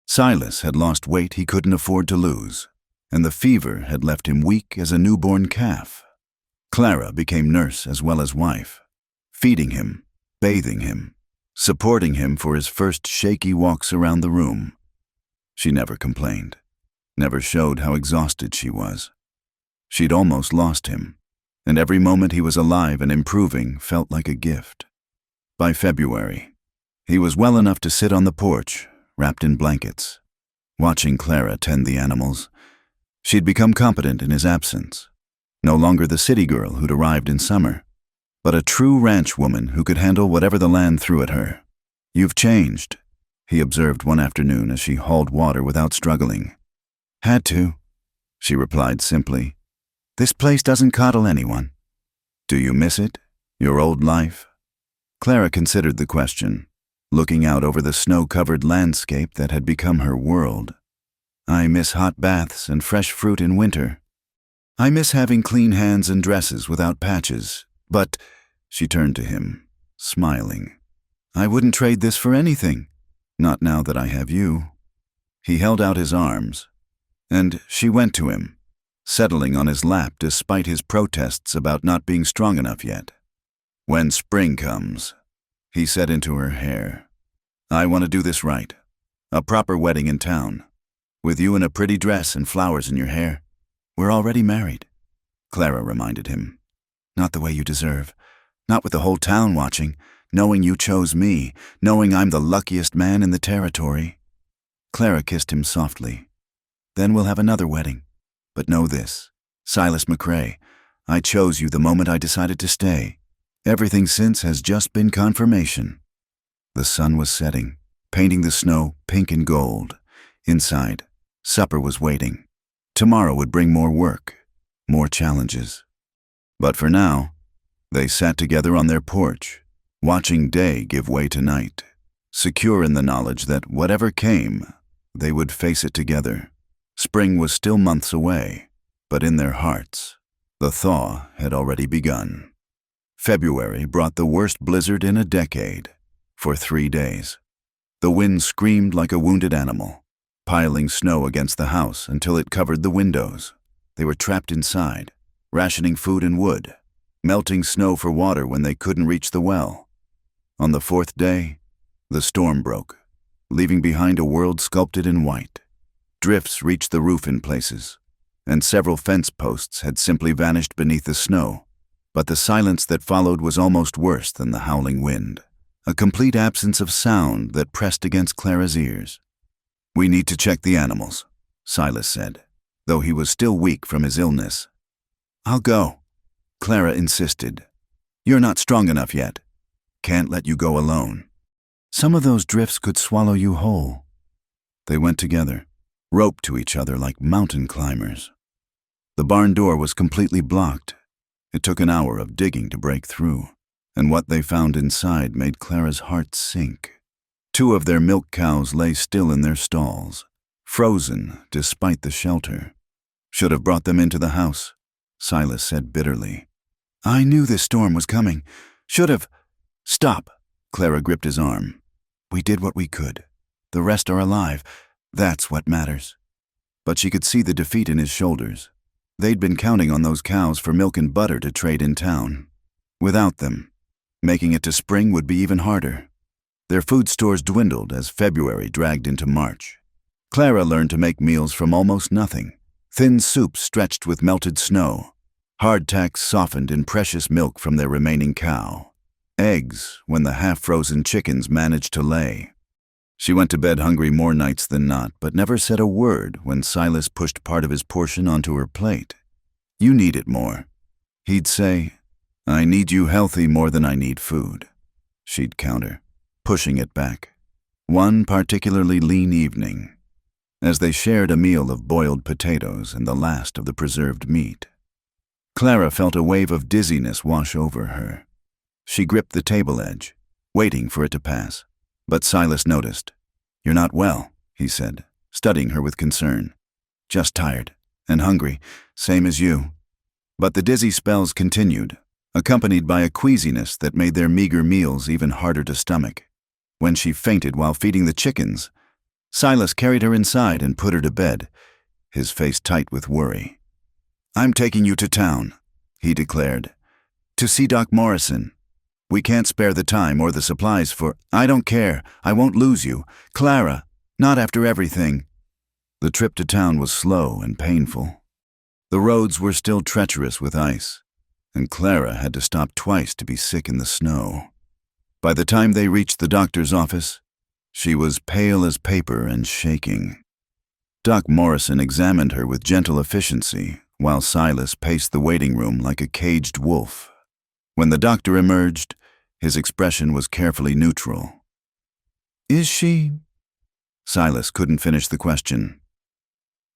Silas had lost weight he couldn't afford to lose, and the fever had left him weak as a newborn calf. Clara became nurse as well as wife, feeding him, bathing him, supporting him for his first shaky walks around the room. She never complained, never showed how exhausted she was. She'd almost lost him, and every moment he was alive and improving felt like a gift. By February, he was well enough to sit on the porch, wrapped in blankets, watching Clara tend the animals. She'd become competent in his absence, no longer the city girl who'd arrived in summer, but a true ranch woman who could handle whatever the land threw at her. You've changed, he observed one afternoon as she hauled water without struggling. Had to, she replied simply. This place doesn't coddle anyone. Do you miss it, your old life? Clara considered the question, looking out over the snow-covered landscape that had become her world. I miss hot baths and fresh fruit in winter. I miss having clean hands and dresses without patches, but, she turned to him, smiling, I wouldn't trade this for anything, not now that I have you. He held out his arms, and she went to him, settling on his lap despite his protests about not being strong enough yet. When spring comes, he said into her hair, I want to do this right. A proper wedding in town, with you in a pretty dress and flowers in your hair. We're already married, Clara reminded him. Not the way you deserve, not with the whole town watching, knowing you chose me, knowing I'm the luckiest man in the territory. Clara kissed him softly. Then we'll have another wedding. But know this, Silas McCrae, I chose you the moment I decided to stay. Everything since has just been confirmation. The sun was setting, painting the snow pink and gold. Inside, supper was waiting. Tomorrow would bring more work, more challenges. But for now, they sat together on their porch, watching day give way to night, secure in the knowledge that whatever came, they would face it together. Spring was still months away, but in their hearts, the thaw had already begun. February brought the worst blizzard in a decade, for 3 days. The wind screamed like a wounded animal, piling snow against the house until it covered the windows. They were trapped inside, rationing food and wood, melting snow for water when they couldn't reach the well. On the 4th day, the storm broke, leaving behind a world sculpted in white. Drifts reached the roof in places, and several fence posts had simply vanished beneath the snow. But the silence that followed was almost worse than the howling wind, a complete absence of sound that pressed against Clara's ears. We need to check the animals, Silas said, though he was still weak from his illness. I'll go, Clara insisted. You're not strong enough yet. Can't let you go alone. Some of those drifts could swallow you whole. They went together, roped to each other like mountain climbers. The barn door was completely blocked. It took an hour of digging to break through, and what they found inside made Clara's heart sink. 2 of their milk cows lay still in their stalls, frozen despite the shelter. Should have brought them into the house, Silas said bitterly. I knew this storm was coming. Should have. Stop, Clara gripped his arm. We did what we could. The rest are alive. That's what matters. But she could see the defeat in his shoulders. They'd been counting on those cows for milk and butter to trade in town. Without them, making it to spring would be even harder. Their food stores dwindled as February dragged into March. Clara learned to make meals from almost nothing. Thin soups stretched with melted snow. Hardtacks softened in precious milk from their remaining cow. Eggs when the half-frozen chickens managed to lay. She went to bed hungry more nights than not, but never said a word when Silas pushed part of his portion onto her plate. You need it more. He'd say, I need you healthy more than I need food. She'd counter, pushing it back. One particularly lean evening, as they shared a meal of boiled potatoes and the last of the preserved meat. Clara felt a wave of dizziness wash over her. She gripped the table edge, waiting for it to pass. But Silas noticed. You're not well, he said, studying her with concern. Just tired and hungry, same as you. But the dizzy spells continued, accompanied by a queasiness that made their meager meals even harder to stomach. When she fainted while feeding the chickens, Silas carried her inside and put her to bed, his face tight with worry. "I'm taking you to town," he declared. "To see Doc Morrison. We can't spare the time or the supplies for—" "I don't care. I won't lose you. Clara, not after everything." The trip to town was slow and painful. The roads were still treacherous with ice, and Clara had to stop twice to be sick in the snow. By the time they reached the doctor's office, she was pale as paper and shaking. Doc Morrison examined her with gentle efficiency, while Silas paced the waiting room like a caged wolf. When the doctor emerged, his expression was carefully neutral. "Is she—" Silas couldn't finish the question.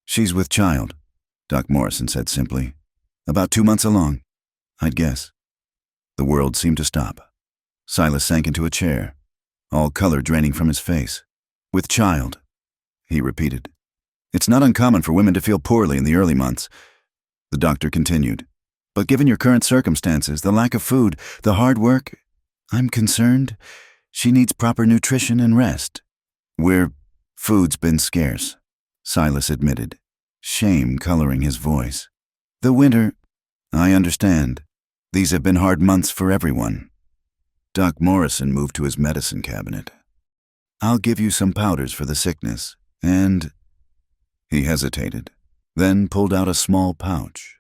"She's with child," Doc Morrison said simply. "About 2 months along, I'd guess." The world seemed to stop. Silas sank into a chair, all color draining from his face. "With child," he repeated. "It's not uncommon for women to feel poorly in the early months." The doctor continued. "But given your current circumstances, the lack of food, the hard work, I'm concerned she needs proper nutrition and rest." Food's been scarce," Silas admitted, shame coloring his voice. "The winter—" "I understand. These have been hard months for everyone." Doc Morrison moved to his medicine cabinet. "I'll give you some powders for the sickness, and—" He hesitated, then pulled out a small pouch.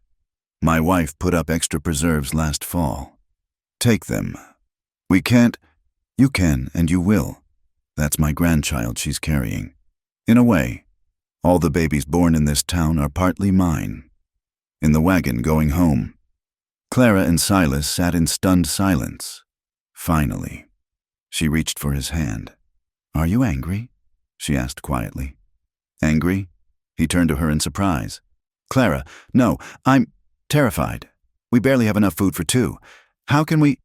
"My wife put up extra preserves last fall. Take them. We can't—" "You can, and you will. That's my grandchild she's carrying. In a way, all the babies born in this town are partly mine." In the wagon going home, Clara and Silas sat in stunned silence. Finally, she reached for his hand. "Are you angry?" she asked quietly. "Angry?" He turned to her in surprise. "Clara, no, I'm terrified. We barely have enough food for 2. How can we—"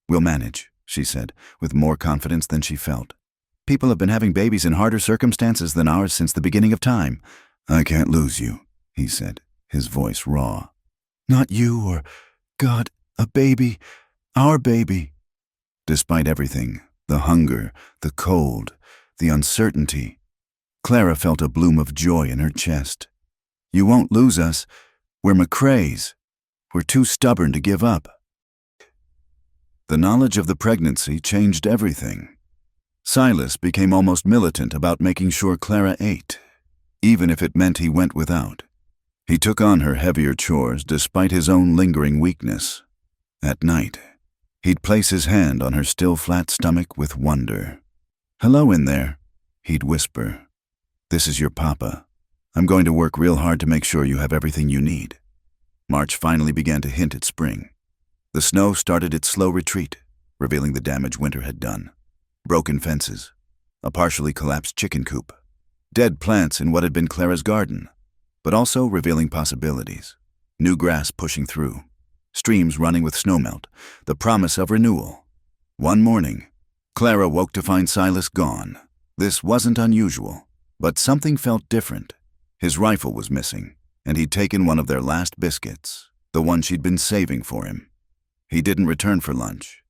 "We'll manage," she said, with more confidence than she felt. "People have been having babies in harder circumstances than ours since the beginning of time." "I can't lose you," he said, his voice raw. "Not you or, God, a baby, our baby." Despite everything, the hunger, the cold, the uncertainty, Clara felt a bloom of joy in her chest. "You won't lose us. We're McCrae's. We're too stubborn to give up." The knowledge of the pregnancy changed everything. Silas became almost militant about making sure Clara ate, even if it meant he went without. He took on her heavier chores despite his own lingering weakness. At night, he'd place his hand on her still flat stomach with wonder. "Hello in there," he'd whisper. "This is your papa. I'm going to work real hard to make sure you have everything you need." March finally began to hint at spring. The snow started its slow retreat, revealing the damage winter had done. Broken fences, a partially collapsed chicken coop, dead plants in what had been Clara's garden, but also revealing possibilities. New grass pushing through, streams running with snowmelt, the promise of renewal. One morning, Clara woke to find Silas gone. This wasn't unusual, but something felt different. His rifle was missing, and he'd taken one of their last biscuits, the one she'd been saving for him. He didn't return for lunch.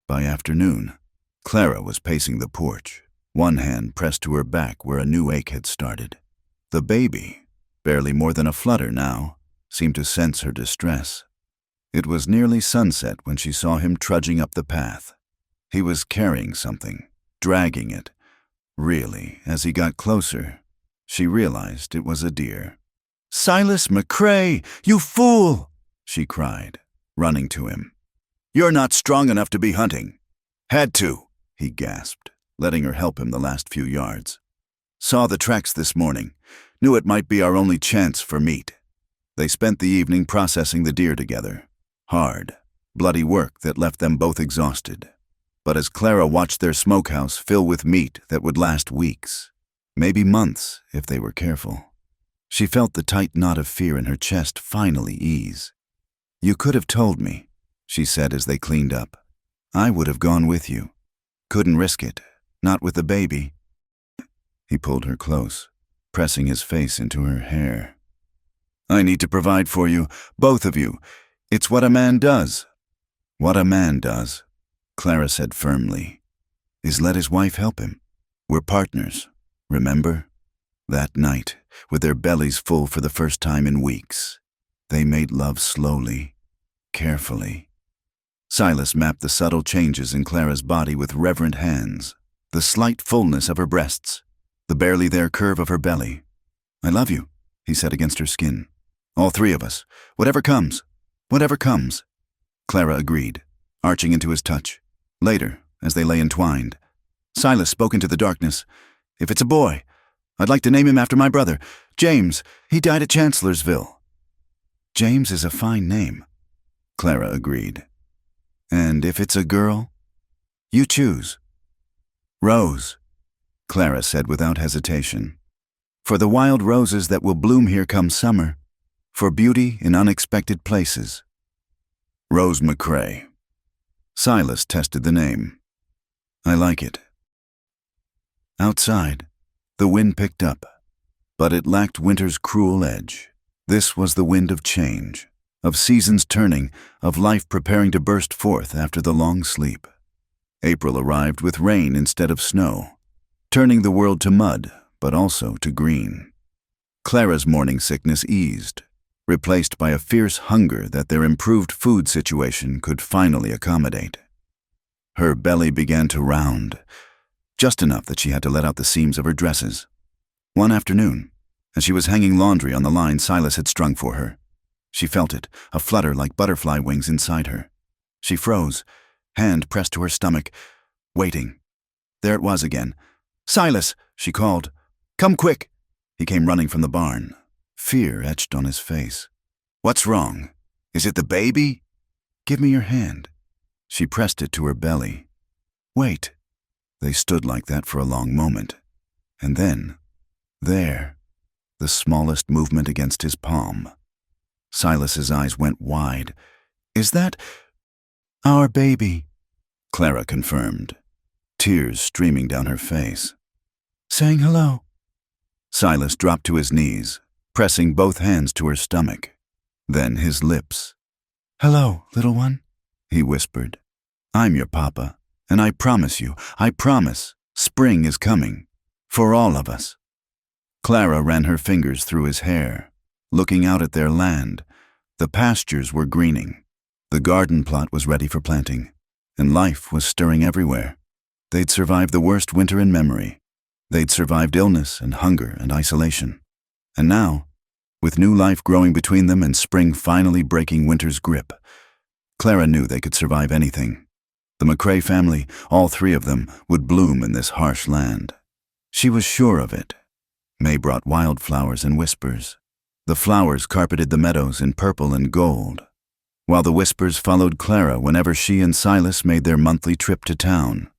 By afternoon, Clara was pacing the porch, one hand pressed to her back where a new ache had started. The baby, barely more than a flutter now, seemed to sense her distress. It was nearly sunset when she saw him trudging up the path. He was carrying something, dragging it. Really, as he got closer, she realized it was a deer. "Silas McCrae, you fool!" she cried, running to him. "You're not strong enough to be hunting." "Had to," he gasped, letting her help him the last few yards. "Saw the tracks this morning. Knew it might be our only chance for meat." They spent the evening processing the deer together. Hard, bloody work that left them both exhausted. But as Clara watched their smokehouse fill with meat that would last weeks, maybe months if they were careful, she felt the tight knot of fear in her chest finally ease. "You could have told me," she said as they cleaned up. "I would have gone with you. Couldn't risk it, not with the baby." He pulled her close, pressing his face into her hair. "I need to provide for you, both of you. It's what a man does." "What a man does," Clara said firmly, "is let his wife help him. We're partners, remember?" That night, with their bellies full for the first time in weeks, they made love slowly, carefully. Silas mapped the subtle changes in Clara's body with reverent hands, the slight fullness of her breasts, the barely there curve of her belly. "I love you," he said against her skin. "All three of us. Whatever comes. Whatever comes." Clara agreed, arching into his touch. Later, as they lay entwined, Silas spoke into the darkness. "If it's a boy, I'd like to name him after my brother, James. He died at Chancellorsville." "James is a fine name," Clara agreed. "And if it's a girl, you choose." "Rose," Clara said without hesitation. "For the wild roses that will bloom here come summer, for beauty in unexpected places." "Rose McCrae." Silas tested the name. "I like it." Outside, the wind picked up, but it lacked winter's cruel edge. This was the wind of change, of seasons turning, of life preparing to burst forth after the long sleep. April arrived with rain instead of snow, turning the world to mud, but also to green. Clara's morning sickness eased, replaced by a fierce hunger that their improved food situation could finally accommodate. Her belly began to round, just enough that she had to let out the seams of her dresses. One afternoon, as she was hanging laundry on the line Silas had strung for her, she felt it, a flutter like butterfly wings inside her. She froze, hand pressed to her stomach, waiting. There it was again. "Silas," she called. "Come quick." He came running from the barn, fear etched on his face. "What's wrong? Is it the baby?" "Give me your hand." She pressed it to her belly. "Wait." They stood like that for a long moment, and then, there, the smallest movement against his palm. Silas's eyes went wide. "Is that—" "Our baby," Clara confirmed, tears streaming down her face. "Saying hello." Silas dropped to his knees, pressing both hands to her stomach, then his lips. "Hello, little one," he whispered. "I'm your papa. And I promise you, I promise, spring is coming. For all of us." Clara ran her fingers through his hair, looking out at their land. The pastures were greening. The garden plot was ready for planting, and life was stirring everywhere. They'd survived the worst winter in memory. They'd survived illness and hunger and isolation. And now, with new life growing between them and spring finally breaking winter's grip, Clara knew they could survive anything. The McCrae family, all three of them, would bloom in this harsh land. She was sure of it. May brought wildflowers and whispers. The flowers carpeted the meadows in purple and gold, while the whispers followed Clara whenever she and Silas made their monthly trip to town.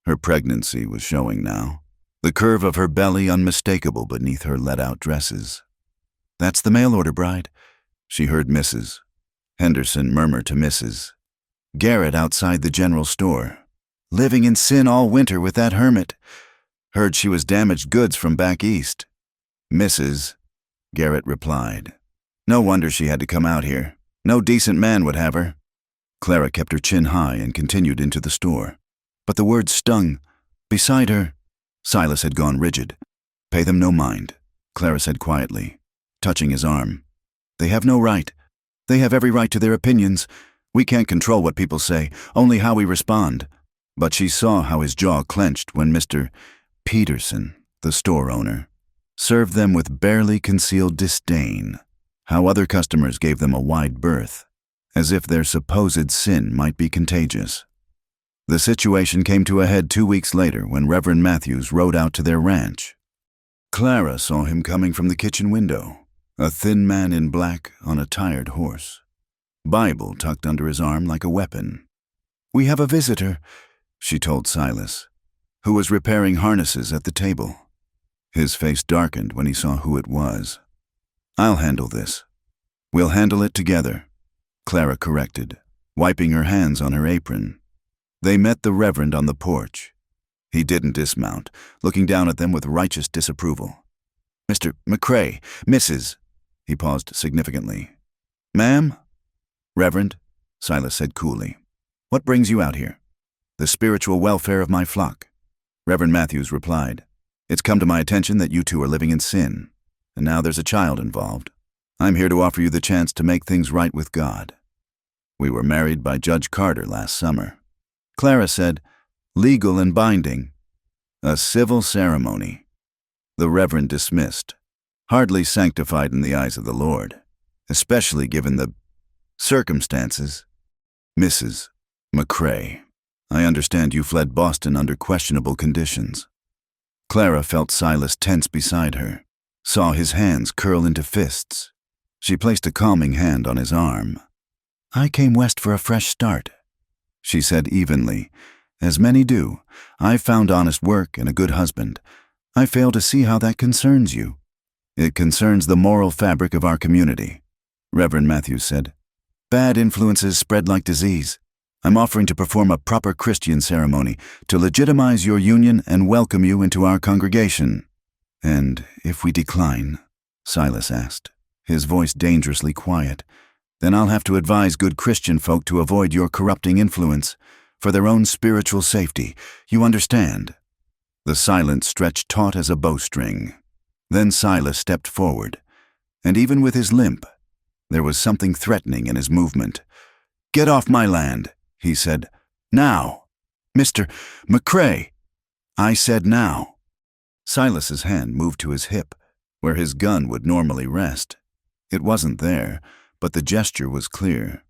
Her pregnancy was showing now, the curve of her belly unmistakable beneath her let-out dresses. "That's the mail order, bride," she heard Mrs. Henderson murmur to Mrs. Garrett outside the general store. "Living in sin all winter with that hermit. Heard she was damaged goods from back east." "Mrs." Garrett replied. "No wonder she had to come out here. No decent man would have her." Clara kept her chin high and continued into the store. But the words stung. Beside her, Silas had gone rigid. "Pay them no mind," Clara said quietly, touching his arm. "They have no right. They have every right to their opinions. We can't control what people say, only how we respond." But she saw how his jaw clenched when Mr. Peterson, the store owner, served them with barely concealed disdain, how other customers gave them a wide berth, as if their supposed sin might be contagious. The situation came to a head 2 weeks later when Reverend Matthews rode out to their ranch. Clara saw him coming from the kitchen window, a thin man in black on a tired horse, Bible tucked under his arm like a weapon. "We have a visitor," she told Silas, who was repairing harnesses at the table. His face darkened when he saw who it was. "I'll handle this." "We'll handle it together," Clara corrected, wiping her hands on her apron. They met the Reverend on the porch. He didn't dismount, looking down at them with righteous disapproval. "Mr. McCrae, Mrs." He paused significantly. "Ma'am?" "Reverend," Silas said coolly. "What brings you out here?" "The spiritual welfare of my flock." Reverend Matthews replied, "It's come to my attention that you two are living in sin, and now there's a child involved. I'm here to offer you the chance to make things right with God. We were married by Judge Carter last summer." Clara said, "Legal and binding. A civil ceremony." The Reverend dismissed, "Hardly sanctified in the eyes of the Lord, especially given the circumstances." "Mrs. McCrae, I understand you fled Boston under questionable conditions." Clara felt Silas tense beside her, saw his hands curl into fists. She placed a calming hand on his arm. "I came west for a fresh start," she said evenly. "As many do. I've found honest work and a good husband. I fail to see how that concerns you." "It concerns the moral fabric of our community," Reverend Matthews said. "Bad influences spread like disease. I'm offering to perform a proper Christian ceremony to legitimize your union and welcome you into our congregation." "And if we decline?" Silas asked, his voice dangerously quiet. "Then I'll have to advise good Christian folk to avoid your corrupting influence, for their own spiritual safety. You understand?" The silence stretched taut as a bowstring. Then Silas stepped forward, and even with his limp, there was something threatening in his movement. "Get off my land," he said. "Now." "Mr. McCrae." "I said now." Silas's hand moved to his hip, where his gun would normally rest. It wasn't there, but the gesture was clear.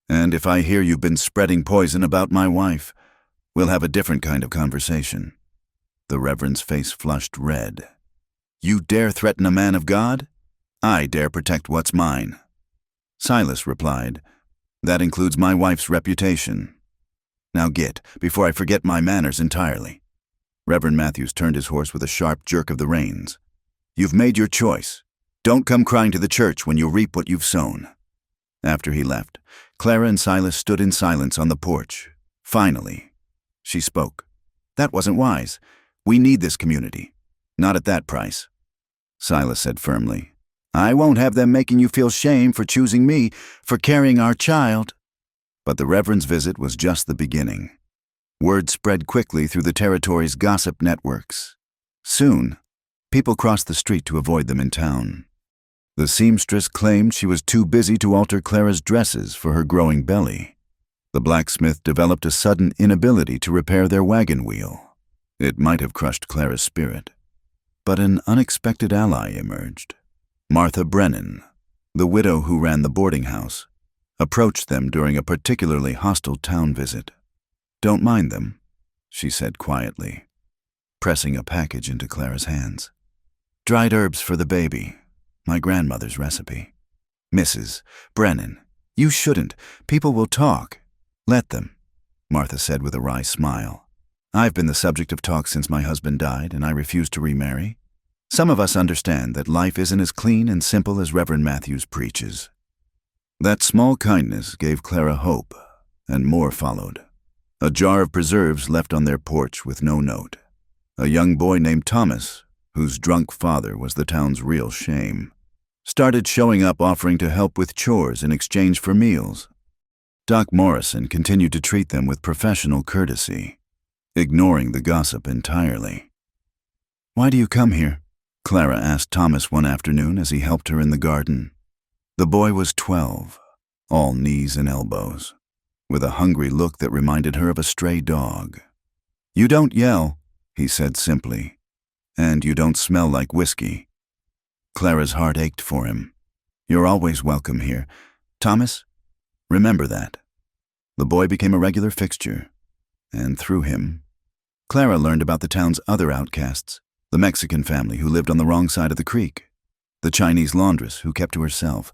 "And if I hear you've been spreading poison about my wife, we'll have a different kind of conversation." The Reverend's face flushed red. "You dare threaten a man of God? I dare protect what's mine." Silas replied, "That includes my wife's reputation. Now get, before I forget my manners entirely." Reverend Matthews turned his horse with a sharp jerk of the reins. "You've made your choice. Don't come crying to the church when you reap what you've sown." After he left, Clara and Silas stood in silence on the porch. Finally, she spoke. "That wasn't wise. We need this community. Not at that price." Silas said firmly, "I won't have them making you feel shame for choosing me, for carrying our child." But the Reverend's visit was just the beginning. Word spread quickly through the territory's gossip networks. Soon, people crossed the street to avoid them in town. The seamstress claimed she was too busy to alter Clara's dresses for her growing belly. The blacksmith developed a sudden inability to repair their wagon wheel. It might have crushed Clara's spirit. But an unexpected ally emerged. Martha Brennan, the widow who ran the boarding house, approached them during a particularly hostile town visit. "Don't mind them," she said quietly, pressing a package into Clara's hands. "Dried herbs for the baby. My grandmother's recipe." "Mrs. Brennan, you shouldn't. People will talk." "Let them," Martha said with a wry smile. "I've been the subject of talk since my husband died, and I refuse to remarry. Some of us understand that life isn't as clean and simple as Reverend Matthews preaches." That small kindness gave Clara hope, and more followed. A jar of preserves left on their porch with no note. A young boy named Thomas, whose drunk father was the town's real shame, started showing up offering to help with chores in exchange for meals. Doc Morrison continued to treat them with professional courtesy, ignoring the gossip entirely. "Why do you come here?" Clara asked Thomas one afternoon as he helped her in the garden. The boy was 12, all knees and elbows, with a hungry look that reminded her of a stray dog. "You don't yell," he said simply, "and you don't smell like whiskey." Clara's heart ached for him. "You're always welcome here. Thomas, remember that." The boy became a regular fixture, and through him, Clara learned about the town's other outcasts, the Mexican family who lived on the wrong side of the creek, the Chinese laundress who kept to herself,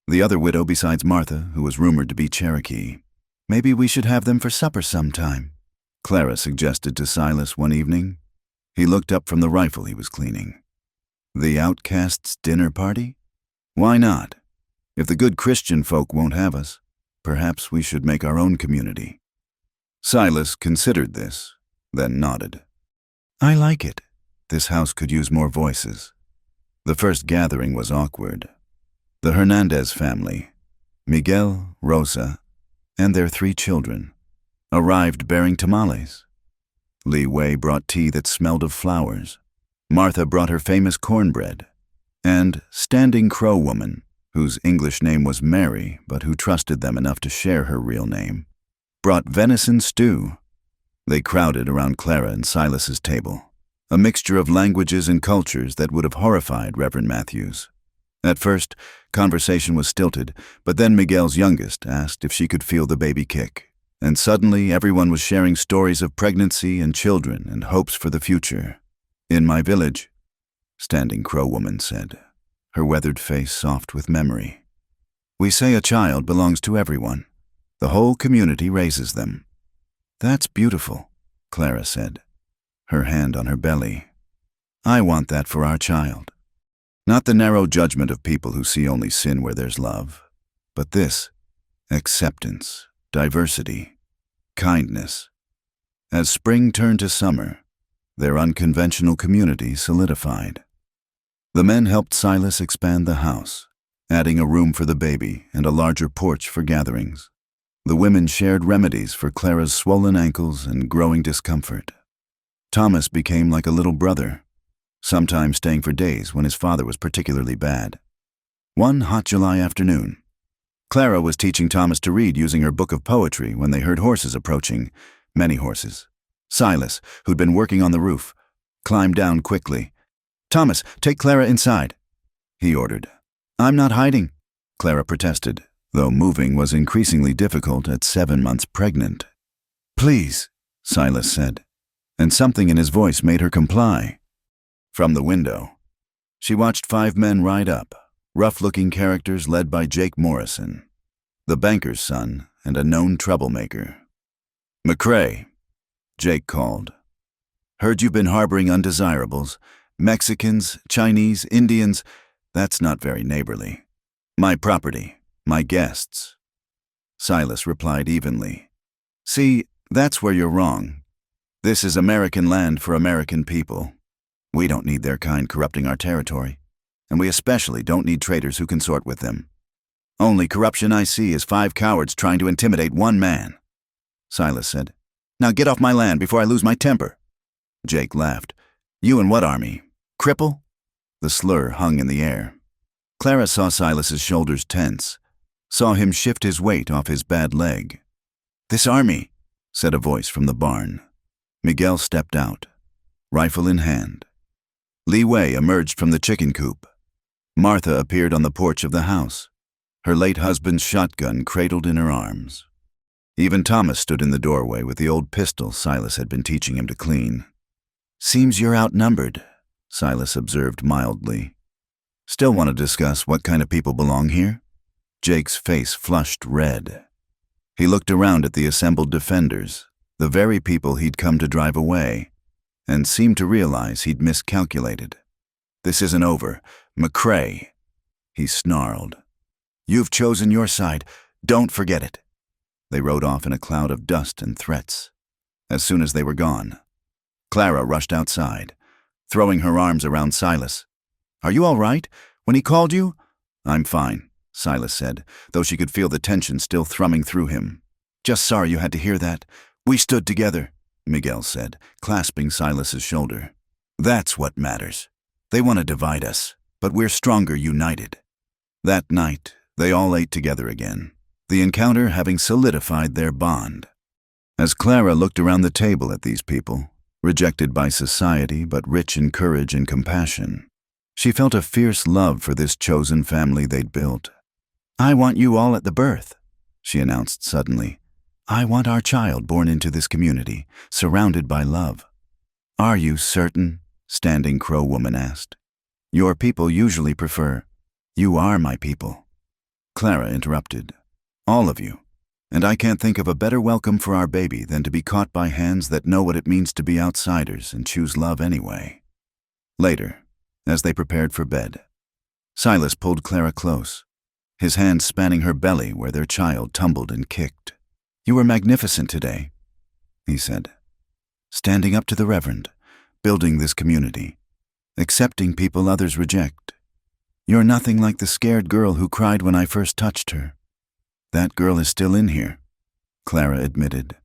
the other widow besides Martha who was rumored to be Cherokee. "Maybe we should have them for supper sometime," Clara suggested to Silas one evening. He looked up from the rifle he was cleaning. "The outcasts' dinner party? Why not? If the good Christian folk won't have us, perhaps we should make our own community." Silas considered this, then nodded. I like it. This house could use more voices. The first gathering was awkward. The Hernandez family, Miguel, Rosa, and their 3 children, arrived bearing tamales. Li Wei brought tea that smelled of flowers. Martha brought her famous cornbread. And Standing Crow Woman, whose English name was Mary, but who trusted them enough to share her real name, brought venison stew. They crowded around Clara and Silas's table, a mixture of languages and cultures that would have horrified Reverend Matthews. At first, conversation was stilted, but then Miguel's youngest asked if she could feel the baby kick, and suddenly everyone was sharing stories of pregnancy and children and hopes for the future. In my village, Standing Crow Woman said, her weathered face soft with memory, we say a child belongs to everyone. The whole community raises them. That's beautiful, Clara said, her hand on her belly. I want that for our child. Not the narrow judgment of people who see only sin where there's love, but this, acceptance, diversity, kindness. As spring turned to summer, their unconventional community solidified. The men helped Silas expand the house, adding a room for the baby and a larger porch for gatherings. The women shared remedies for Clara's swollen ankles and growing discomfort. Thomas became like a little brother, sometimes staying for days when his father was particularly bad. One hot July afternoon, Clara was teaching Thomas to read using her book of poetry when they heard horses approaching, many horses. Silas, who'd been working on the roof, climbed down quickly. Thomas, take Clara inside, he ordered. I'm not hiding, Clara protested, though moving was increasingly difficult at 7 months pregnant. Please, Silas said, and something in his voice made her comply. From the window, she watched 5 men ride up, rough-looking characters led by Jake Morrison, the banker's son and a known troublemaker. McCrae, Jake called. Heard you've been harboring undesirables, Mexicans, Chinese, Indians. That's not very neighborly. My property, my guests. Silas replied evenly. See, that's where you're wrong. This is American land for American people. We don't need their kind corrupting our territory, and we especially don't need traitors who consort with them. Only corruption I see is 5 cowards trying to intimidate 1 man. Silas said, Now get off my land before I lose my temper. Jake laughed. You and what army? Cripple? The slur hung in the air. Clara saw Silas's shoulders tense, saw him shift his weight off his bad leg. This army, said a voice from the barn. Miguel stepped out, rifle in hand. Li Wei emerged from the chicken coop. Martha appeared on the porch of the house, her late husband's shotgun cradled in her arms. Even Thomas stood in the doorway with the old pistol Silas had been teaching him to clean. Seems you're outnumbered, Silas observed mildly. Still want to discuss what kind of people belong here? Jake's face flushed red. He looked around at the assembled defenders, the very people he'd come to drive away, and seemed to realize he'd miscalculated. This isn't over. McCrae, he snarled. You've chosen your side. Don't forget it. They rode off in a cloud of dust and threats. As soon as they were gone, Clara rushed outside, throwing her arms around Silas. Are you all right? When he called you? I'm fine, Silas said, though she could feel the tension still thrumming through him. Just sorry you had to hear that. We stood together, Miguel said, clasping Silas's shoulder. That's what matters. They want to divide us, but we're stronger united. That night, they all ate together again, the encounter having solidified their bond. As Clara looked around the table at these people, rejected by society but rich in courage and compassion, she felt a fierce love for this chosen family they'd built. I want you all at the birth, she announced suddenly. I want our child born into this community, surrounded by love. Are you certain? Standing Crow Woman asked. Your people usually prefer, you are my people. Clara interrupted. All of you. And I can't think of a better welcome for our baby than to be caught by hands that know what it means to be outsiders and choose love anyway. Later, as they prepared for bed, Silas pulled Clara close, his hand spanning her belly where their child tumbled and kicked. You were magnificent today, he said. standing up to the Reverend, building this community, accepting people others reject. You're nothing like the scared girl who cried when I first touched her. That girl is still in here, Clara admitted.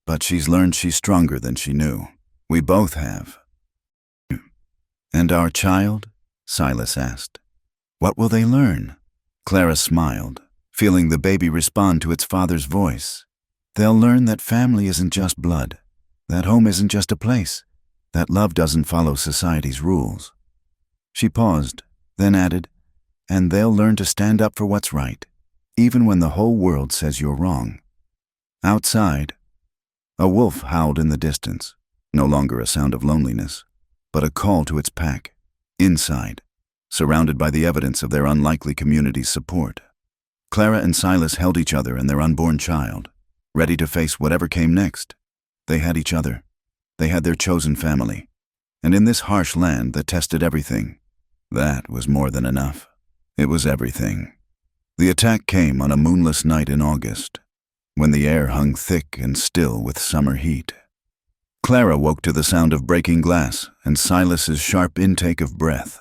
But she's learned she's stronger than she knew. We both have. And our child? Silas asked. What will they learn? Clara smiled, feeling the baby respond to its father's voice. They'll learn that family isn't just blood, that home isn't just a place, that love doesn't follow society's rules. She paused, then added, and they'll learn to stand up for what's right, even when the whole world says you're wrong. Outside, a wolf howled in the distance, no longer a sound of loneliness, but a call to its pack. Inside, surrounded by the evidence of their unlikely community's support, Clara and Silas held each other and their unborn child, ready to face whatever came next. They had each other. They had their chosen family. And in this harsh land that tested everything, that was more than enough. It was everything. The attack came on a moonless night in August, when the air hung thick and still with summer heat. Clara woke to the sound of breaking glass and Silas's sharp intake of breath.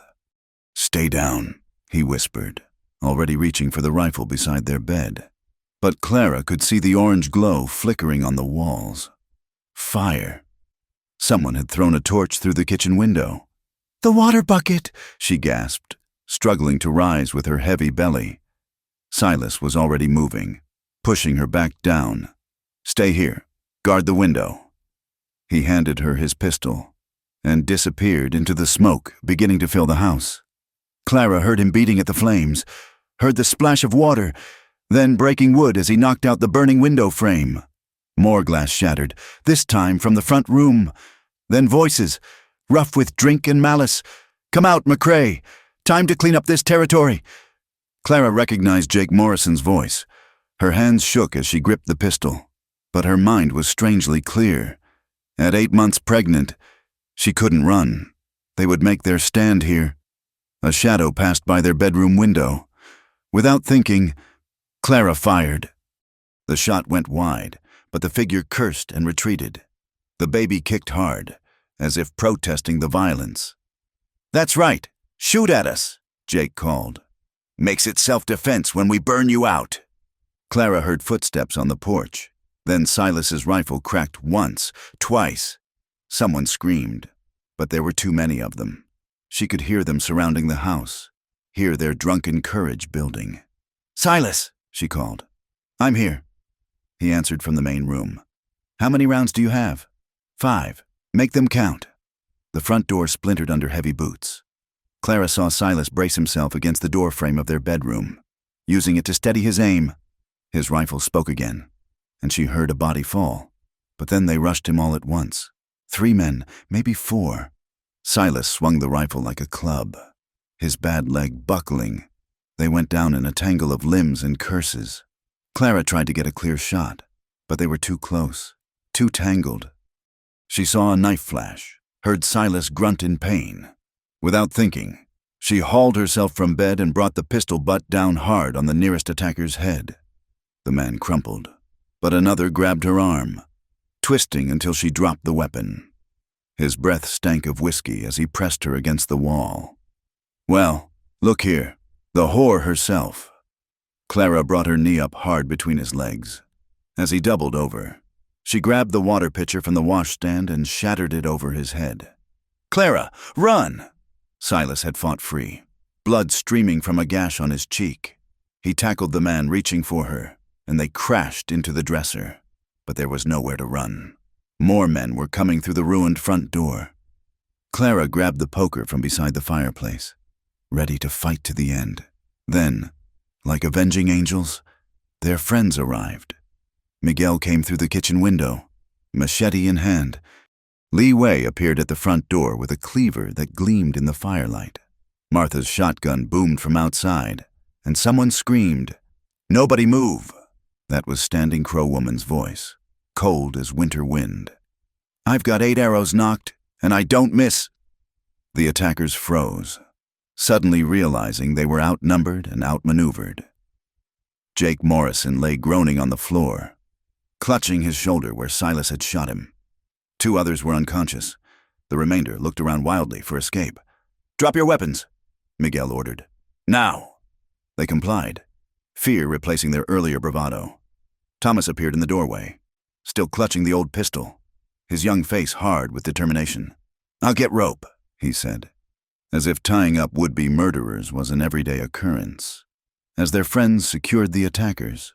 Stay down, he whispered, already reaching for the rifle beside their bed. But Clara could see the orange glow flickering on the walls. Fire. Someone had thrown a torch through the kitchen window. The water bucket, she gasped, struggling to rise with her heavy belly. Silas was already moving, pushing her back down. Stay here. Guard the window. He handed her his pistol and disappeared into the smoke beginning to fill the house. Clara heard him beating at the flames, heard the splash of water, then breaking wood as he knocked out the burning window frame. More glass shattered, this time from the front room. Then voices, rough with drink and malice. Come out, McCrae. Time to clean up this territory. Clara recognized Jake Morrison's voice. Her hands shook as she gripped the pistol, but her mind was strangely clear. At 8 months pregnant, she couldn't run. They would make their stand here. A shadow passed by their bedroom window. Without thinking, Clara fired. The shot went wide, but the figure cursed and retreated. The baby kicked hard, as if protesting the violence. That's right. Shoot at us, Jake called. Makes it self-defense when we burn you out. Clara heard footsteps on the porch. Then Silas's rifle cracked once, twice. Someone screamed, but there were too many of them. She could hear them surrounding the house, hear their drunken courage building. Silas, she called. I'm here. He answered from the main room. How many rounds do you have? 5. Make them count. The front door splintered under heavy boots. Clara saw Silas brace himself against the door frame of their bedroom, using it to steady his aim. His rifle spoke again, and she heard a body fall. But then they rushed him all at once. 3 men, maybe 4. Silas swung the rifle like a club, his bad leg buckling. They went down in a tangle of limbs and curses. Clara tried to get a clear shot, but they were too close, too tangled. She saw a knife flash, heard Silas grunt in pain. Without thinking, she hauled herself from bed and brought the pistol butt down hard on the nearest attacker's head. The man crumpled, but another grabbed her arm, twisting until she dropped the weapon. His breath stank of whiskey as he pressed her against the wall. Well, look here, the whore herself. Clara brought her knee up hard between his legs. As he doubled over, she grabbed the water pitcher from the washstand and shattered it over his head. Clara, run! Silas had fought free, blood streaming from a gash on his cheek. He tackled the man reaching for her, and they crashed into the dresser. But there was nowhere to run. More men were coming through the ruined front door. Clara grabbed the poker from beside the fireplace, ready to fight to the end. Then, like avenging angels, their friends arrived. Miguel came through the kitchen window, machete in hand. Lee Wei appeared at the front door with a cleaver that gleamed in the firelight. Martha's shotgun boomed from outside, and someone screamed, "Nobody move!" That was Standing Crow Woman's voice, cold as winter wind. I've got 8 arrows knocked, and I don't miss. The attackers froze, suddenly realizing they were outnumbered and outmaneuvered. Jake Morrison lay groaning on the floor, clutching his shoulder where Silas had shot him. 2 others were unconscious. The remainder looked around wildly for escape. "Drop your weapons," Miguel ordered. "Now!" They complied, fear replacing their earlier bravado. Thomas appeared in the doorway, still clutching the old pistol, his young face hard with determination. "I'll get rope," he said, as if tying up would-be murderers was an everyday occurrence. As their friends secured the attackers,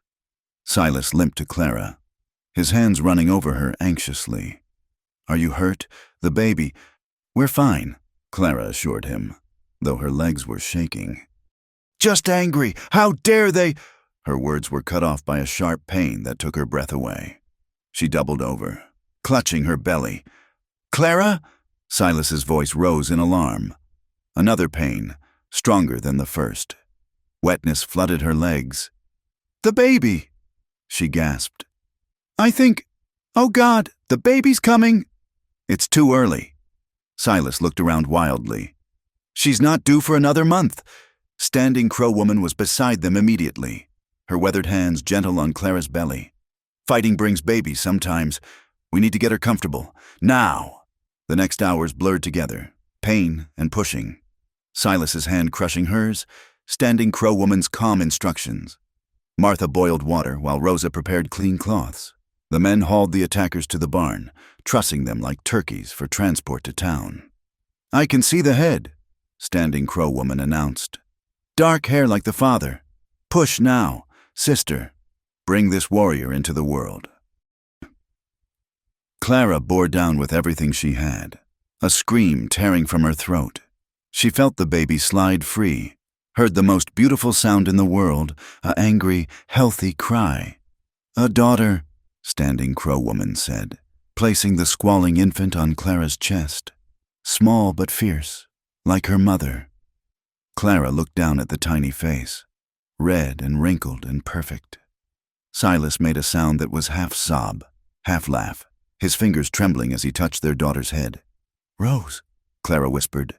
Silas limped to Clara, his hands running over her anxiously. "Are you hurt? The baby?" "We're fine," Clara assured him, though her legs were shaking. "Just angry! How dare they!" Her words were cut off by a sharp pain that took her breath away. She doubled over, clutching her belly. "Clara?" Silas's voice rose in alarm. Another pain, stronger than the first. Wetness flooded her legs. "The baby!" she gasped. "I think... Oh God, the baby's coming!" "It's too early." Silas looked around wildly. "She's not due for another month." Standing Crow Woman was beside them immediately, her weathered hands gentle on Clara's belly. "Fighting brings babies sometimes. We need to get her comfortable. Now!" The next hours blurred together, pain and pushing. Silas's hand crushing hers, Standing Crow Woman's calm instructions. Martha boiled water while Rosa prepared clean cloths. The men hauled the attackers to the barn, trussing them like turkeys for transport to town. "I can see the head," Standing Crow Woman announced. "Dark hair like the father. Push now, sister. Bring this warrior into the world." Clara bore down with everything she had, a scream tearing from her throat. She felt the baby slide free, heard the most beautiful sound in the world, an angry, healthy cry. "A daughter," Standing Crow Woman said, placing the squalling infant on Clara's chest. Small but fierce, like her mother. Clara looked down at the tiny face, red and wrinkled and perfect. Silas made a sound that was half sob, half laugh, his fingers trembling as he touched their daughter's head. "Rose," Clara whispered.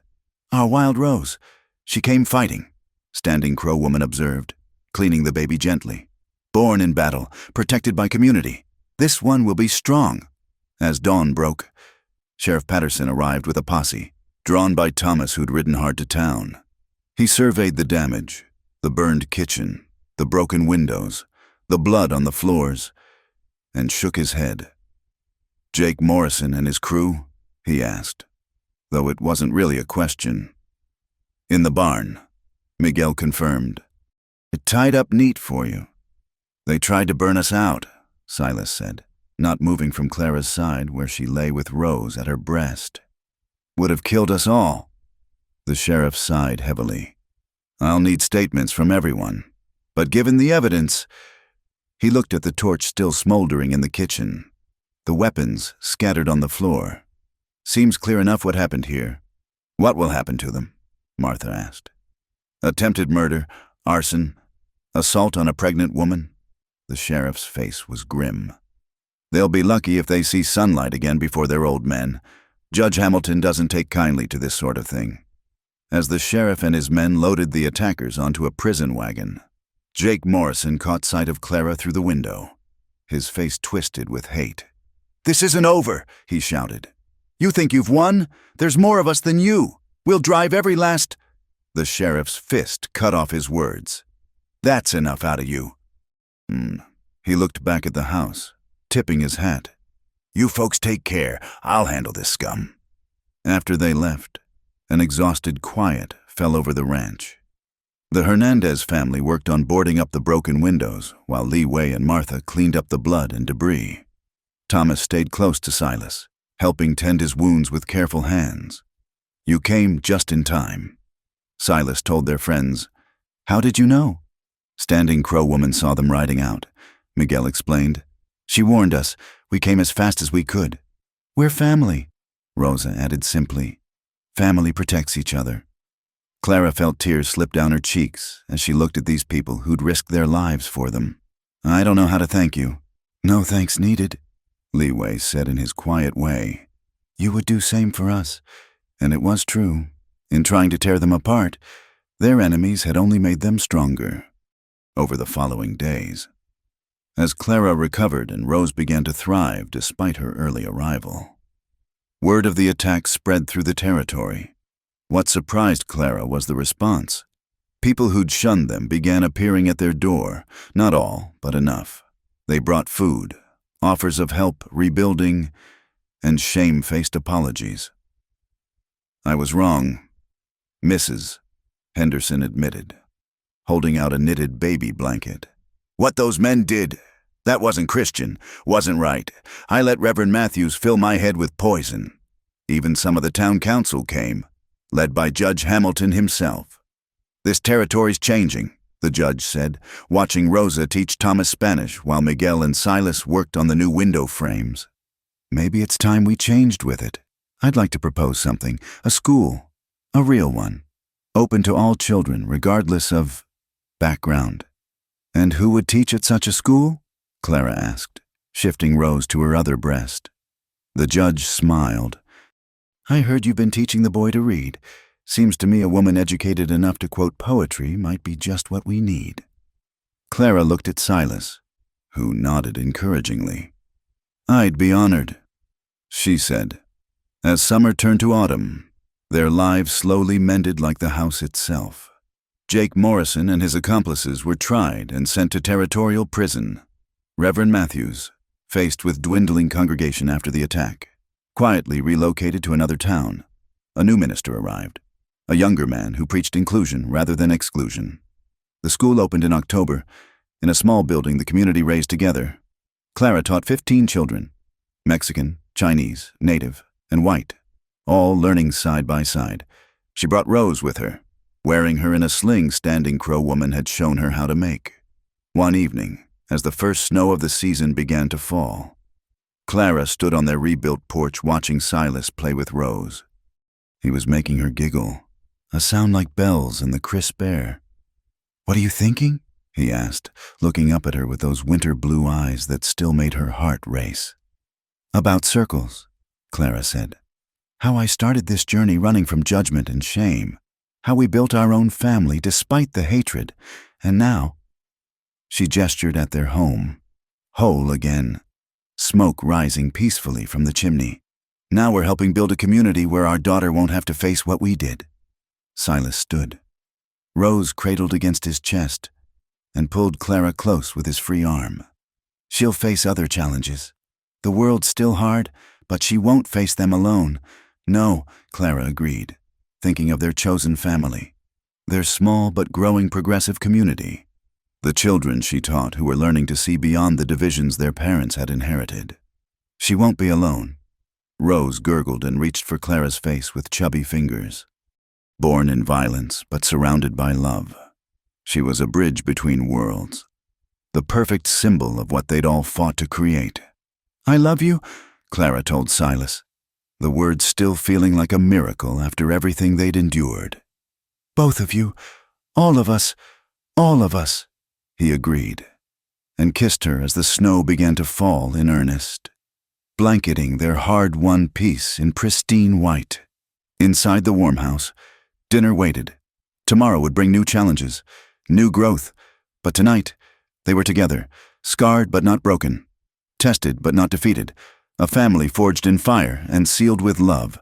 "Our wild Rose. She came fighting," Standing Crow Woman observed, cleaning the baby gently. "Born in battle, protected by community. This one will be strong." As dawn broke, Sheriff Patterson arrived with a posse, drawn by Thomas, who'd ridden hard to town. He surveyed the damage, the burned kitchen, the broken windows, the blood on the floors, and shook his head. "Jake Morrison and his crew?" he asked, though it wasn't really a question. "In the barn," Miguel confirmed. "It tied up neat for you." "They tried to burn us out," Silas said, not moving from Clara's side where she lay with Rose at her breast. "Would have killed us all." The sheriff sighed heavily. "I'll need statements from everyone, but given the evidence..." He looked at the torch still smoldering in the kitchen, the weapons scattered on the floor. "Seems clear enough what happened here." "What will happen to them?" Martha asked. "Attempted murder, arson, assault on a pregnant woman." The sheriff's face was grim. "They'll be lucky if they see sunlight again before they're old men. Judge Hamilton doesn't take kindly to this sort of thing." As the sheriff and his men loaded the attackers onto a prison wagon, Jake Morrison caught sight of Clara through the window, his face twisted with hate. "This isn't over," he shouted. "You think you've won? There's more of us than you. We'll drive every last..." The sheriff's fist cut off his words. "That's enough out of you." He looked back at the house, tipping his hat. "You folks take care. I'll handle this scum." After they left, an exhausted quiet fell over the ranch. The Hernandez family worked on boarding up the broken windows while Lee Way and Martha cleaned up the blood and debris. Thomas stayed close to Silas, helping tend his wounds with careful hands. "You came just in time," Silas told their friends. "How did you know?" Standing Crow Woman saw them riding out, Miguel explained. "She warned us. We came as fast as we could." "We're family," Rosa added simply. "Family protects each other." Clara felt tears slip down her cheeks as she looked at these people who'd risked their lives for them. "I don't know how to thank you." "No thanks needed," Lee Way said in his quiet way. "You would do same for us." And it was true. In trying to tear them apart, their enemies had only made them stronger. Over the following days, as Clara recovered and Rose began to thrive despite her early arrival, Word of the attack spread through the territory. What surprised Clara was the response. People who'd shunned them began appearing at their door, not all, but enough. They brought food, offers of help, rebuilding, and shame-faced apologies. "I was wrong," Mrs. Henderson admitted, holding out a knitted baby blanket. "What those men did, that wasn't Christian, wasn't right. I let Reverend Matthews fill my head with poison. Even some of the town council came, led by Judge Hamilton himself. This territory's changing," the judge said, watching Rosa teach Thomas Spanish while Miguel and Silas worked on the new window frames. "Maybe it's time we changed with it. I'd like to propose something, a school, a real one, open to all children, regardless of background." "And who would teach at such a school?" Clara asked, shifting Rose to her other breast. The judge smiled. "I heard you've been teaching the boy to read. Seems to me a woman educated enough to quote poetry might be just what we need." Clara looked at Silas, who nodded encouragingly. "I'd be honored," she said. As summer turned to autumn, their lives slowly mended like the house itself. Jake Morrison and his accomplices were tried and sent to territorial prison. Reverend Matthews, faced with dwindling congregation after the attack, quietly relocated to another town. A new minister arrived, a younger man who preached inclusion rather than exclusion. The school opened in October. In a small building the community raised together. Clara taught 15 children, Mexican, Chinese, Native, and white, all learning side by side. She brought Rose with her, wearing her in a sling Standing Crow woman had shown her how to make. One evening, as the first snow of the season began to fall, Clara stood on their rebuilt porch watching Silas play with Rose. He was making her giggle, a sound like bells in the crisp air. "What are you thinking?" he asked, looking up at her with those winter blue eyes that still made her heart race. "About circles," Clara said. "How I started this journey running from judgment and shame. How we built our own family despite the hatred. And now—" She gestured at their home, whole again, smoke rising peacefully from the chimney. "Now we're helping build a community where our daughter won't have to face what we did." Silas stood. Rose cradled against his chest and pulled Clara close with his free arm. "She'll face other challenges. The world's still hard, but she won't face them alone." "No," Clara agreed, thinking of their chosen family, their small but growing progressive community. The children she taught who were learning to see beyond the divisions their parents had inherited. "She won't be alone." Rose gurgled and reached for Clara's face with chubby fingers. Born in violence, but surrounded by love, she was a bridge between worlds, the perfect symbol of what they'd all fought to create. "I love you," Clara told Silas, the words still feeling like a miracle after everything they'd endured. "Both of you, all of us, he agreed, and kissed her as the snow began to fall in earnest, blanketing their hard-won peace in pristine white. Inside the warm house, dinner waited. Tomorrow would bring new challenges, new growth, but tonight they were together, scarred but not broken, tested but not defeated, a family forged in fire and sealed with love.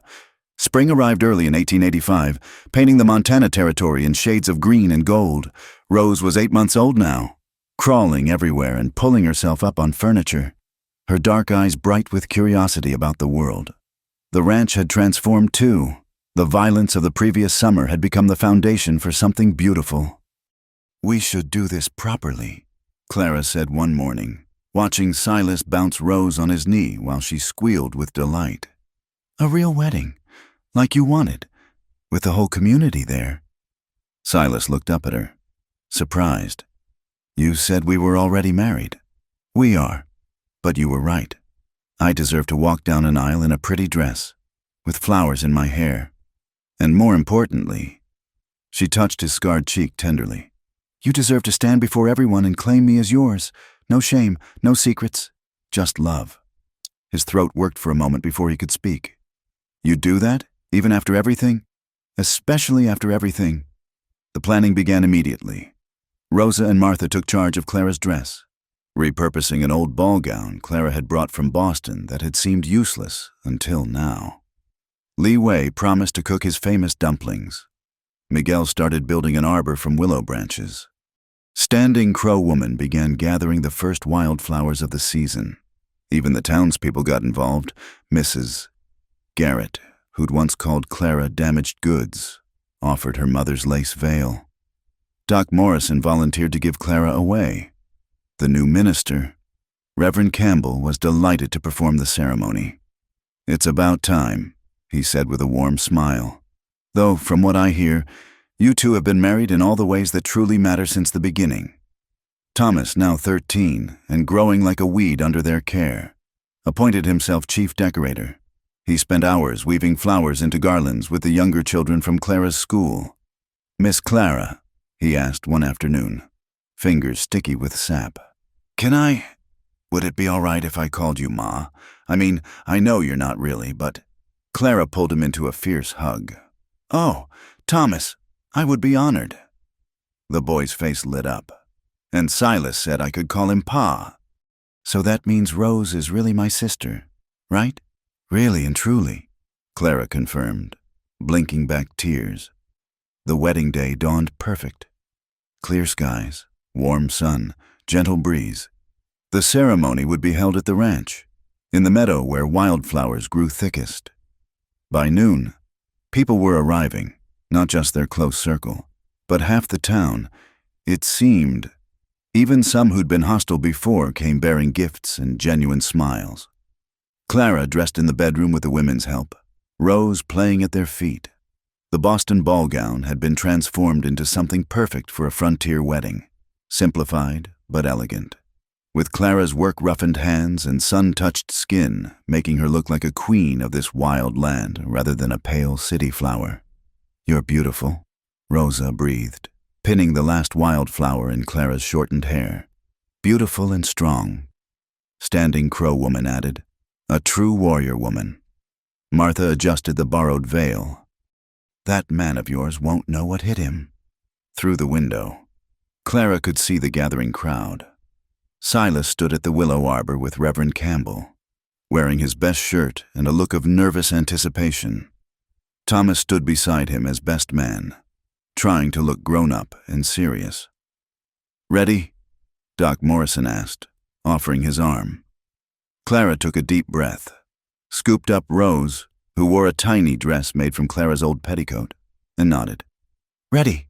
Spring arrived early in 1885, painting the Montana Territory in shades of green and gold. Rose was 8 months old now, crawling everywhere and pulling herself up on furniture, her dark eyes bright with curiosity about the world. The ranch had transformed too. The violence of the previous summer had become the foundation for something beautiful. "We should do this properly," Clara said one morning, watching Silas bounce Rose on his knee while she squealed with delight. "A real wedding, like you wanted, with the whole community there." Silas looked up at her, surprised. "You said we were already married." "We are, but you were right. I deserve to walk down an aisle in a pretty dress, with flowers in my hair. And more importantly," she touched his scarred cheek tenderly, "you deserve to stand before everyone and claim me as yours. No shame, no secrets, just love." His throat worked for a moment before he could speak. "You'd do that, even after everything?" "Especially after everything." The planning began immediately. Rosa and Martha took charge of Clara's dress, repurposing an old ball gown Clara had brought from Boston that had seemed useless until now. Li Wei promised to cook his famous dumplings. Miguel started building an arbor from willow branches. Standing Crow Woman began gathering the first wildflowers of the season. Even the townspeople got involved. Mrs. Garrett, who'd once called Clara damaged goods, offered her mother's lace veil. Doc Morrison volunteered to give Clara away. The new minister, Reverend Campbell, was delighted to perform the ceremony. "It's about time," he said with a warm smile. "Though, from what I hear, you two have been married in all the ways that truly matter since the beginning." Thomas, now 13, and growing like a weed under their care, appointed himself chief decorator. He spent hours weaving flowers into garlands with the younger children from Clara's school. "Miss Clara," he asked one afternoon, fingers sticky with sap, would it be all right if I called you Ma? I mean, I know you're not really, but—" Clara pulled him into a fierce hug. "Oh, Thomas, I would be honored." The boy's face lit up. "And Silas said I could call him Pa. So that means Rose is really my sister, right?" "Really and truly," Clara confirmed, blinking back tears. The wedding day dawned perfect. Clear skies, warm sun, gentle breeze. The ceremony would be held at the ranch, in the meadow where wildflowers grew thickest. By noon, people were arriving, not just their close circle, but half the town. It seemed. Even some who'd been hostile before came bearing gifts and genuine smiles. Clara dressed in the bedroom with the women's help, Rose playing at their feet. The Boston ball gown had been transformed into something perfect for a frontier wedding, simplified but elegant, with Clara's work-roughened hands and sun-touched skin making her look like a queen of this wild land rather than a pale city flower. "You're beautiful," Rosa breathed, pinning the last wildflower in Clara's shortened hair. "Beautiful and strong," Standing Crow Woman added. "A true warrior woman." Martha adjusted the borrowed veil. "That man of yours won't know what hit him." Through the window, Clara could see the gathering crowd. Silas stood at the willow arbor with Reverend Campbell, wearing his best shirt and a look of nervous anticipation. Thomas stood beside him as best man, trying to look grown-up and serious. "Ready?" Doc Morrison asked, offering his arm. Clara took a deep breath, scooped up Rose, who wore a tiny dress made from Clara's old petticoat, and nodded. "Ready."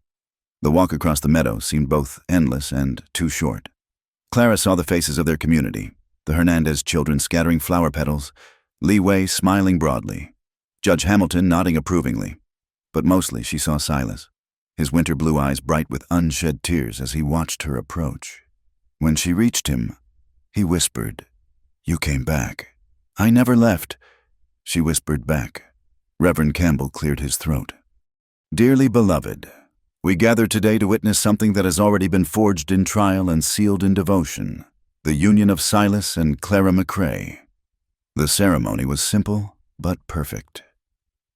The walk across the meadow seemed both endless and too short. Clara saw the faces of their community, the Hernandez children scattering flower petals, Li Wei smiling broadly, Judge Hamilton nodding approvingly. But mostly she saw Silas, his winter blue eyes bright with unshed tears as he watched her approach. When she reached him, he whispered, "You came back." "I never left," she whispered back. Reverend Campbell cleared his throat. "Dearly beloved, we gather today to witness something that has already been forged in trial and sealed in devotion, the union of Silas and Clara McCrae." The ceremony was simple but perfect.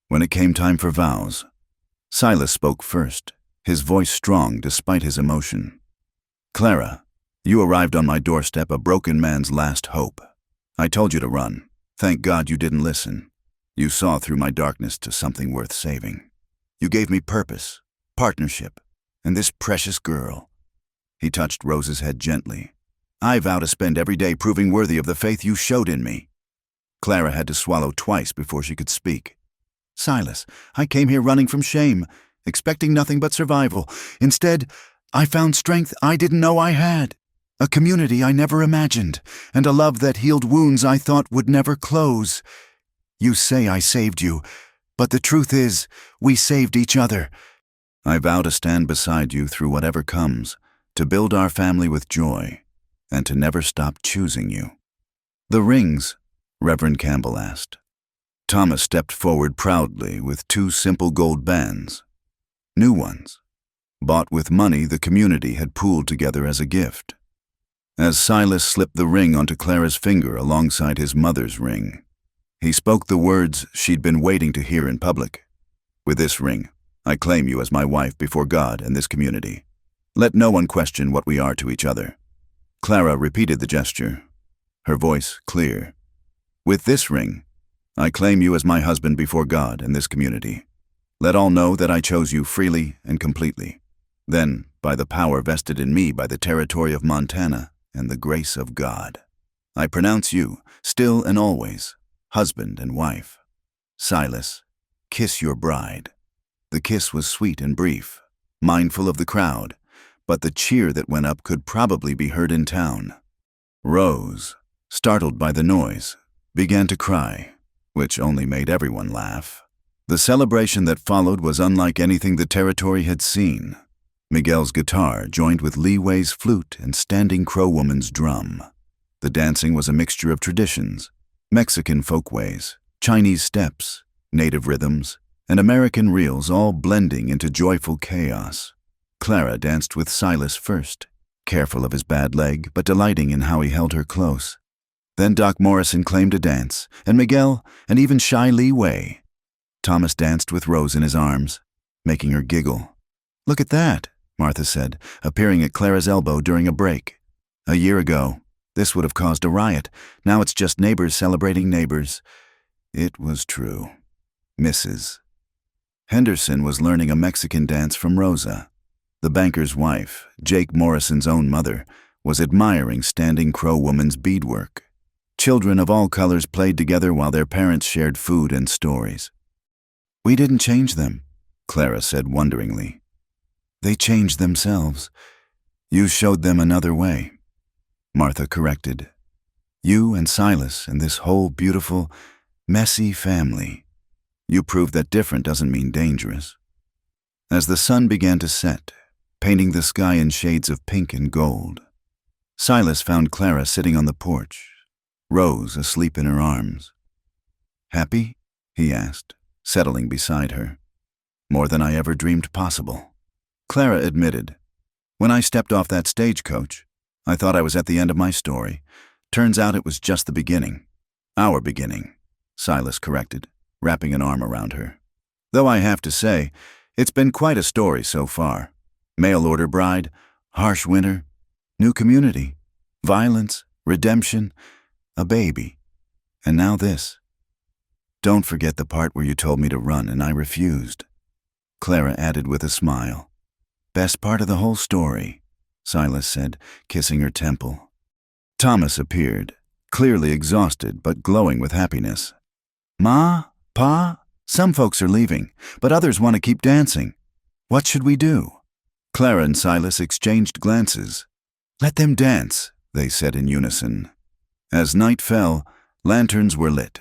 When it came time for vows, Silas spoke first, his voice strong despite his emotion. "Clara, you arrived on my doorstep a broken man's last hope. I told you to run. Thank God you didn't listen. You saw through my darkness to something worth saving. You gave me purpose, partnership, and this precious girl." He touched Rose's head gently. "I vow to spend every day proving worthy of the faith you showed in me." Clara had to swallow twice before she could speak. "Silas, I came here running from shame, expecting nothing but survival. Instead, I found strength I didn't know I had. A community I never imagined, and a love that healed wounds I thought would never close. You say I saved you, but the truth is, we saved each other. I vow to stand beside you through whatever comes, to build our family with joy, and to never stop choosing you." "The rings?" Reverend Campbell asked. Thomas stepped forward proudly with 2 simple gold bands. New ones, bought with money the community had pooled together as a gift. As Silas slipped the ring onto Clara's finger alongside his mother's ring, he spoke the words she'd been waiting to hear in public. "With this ring, I claim you as my wife before God and this community. Let no one question what we are to each other." Clara repeated the gesture, her voice clear. "With this ring, I claim you as my husband before God and this community. Let all know that I chose you freely and completely. Then, by the power vested in me by the territory of Montana and the grace of God, I pronounce you, still and always, husband and wife. Silas, kiss your bride." The kiss was sweet and brief, mindful of the crowd, but the cheer that went up could probably be heard in town. Rose, startled by the noise, began to cry, which only made everyone laugh. The celebration that followed was unlike anything the territory had seen. Miguel's guitar joined with Lee Wei's flute and Standing Crow Woman's drum. The dancing was a mixture of traditions, Mexican folkways, Chinese steps, native rhythms, and American reels all blending into joyful chaos. Clara danced with Silas first, careful of his bad leg but delighting in how he held her close. Then Doc Morrison claimed a dance, and Miguel, and even shy Lee Wei. Thomas danced with Rose in his arms, making her giggle. "Look at that," Martha said, appearing at Clara's elbow during a break. "A year ago, this would have caused a riot. Now it's just neighbors celebrating neighbors." It was true. Mrs. Henderson was learning a Mexican dance from Rosa. The banker's wife, Jake Morrison's own mother, was admiring Standing Crow Woman's beadwork. Children of all colors played together while their parents shared food and stories. "We didn't change them," Clara said wonderingly. "They changed themselves. You showed them another way," Martha corrected. "You and Silas and this whole beautiful, messy family. You proved that different doesn't mean dangerous." As the sun began to set, painting the sky in shades of pink and gold, Silas found Clara sitting on the porch, Rose asleep in her arms. "Happy?" he asked, settling beside her. "More than I ever dreamed possible." Clara admitted, "When I stepped off that stagecoach, I thought I was at the end of my story. Turns out it was just the beginning." "Our beginning," Silas corrected, wrapping an arm around her. "Though I have to say, it's been quite a story so far. Mail-order bride, harsh winter, new community, violence, redemption, a baby, and now this. Don't forget the part where you told me to run and I refused," Clara added with a smile. "Best part of the whole story," Silas said, kissing her temple. Thomas appeared, clearly exhausted but glowing with happiness. "Ma? Pa? Some folks are leaving, but others want to keep dancing. What should we do?" Clara and Silas exchanged glances. "Let them dance," they said in unison. As night fell, lanterns were lit.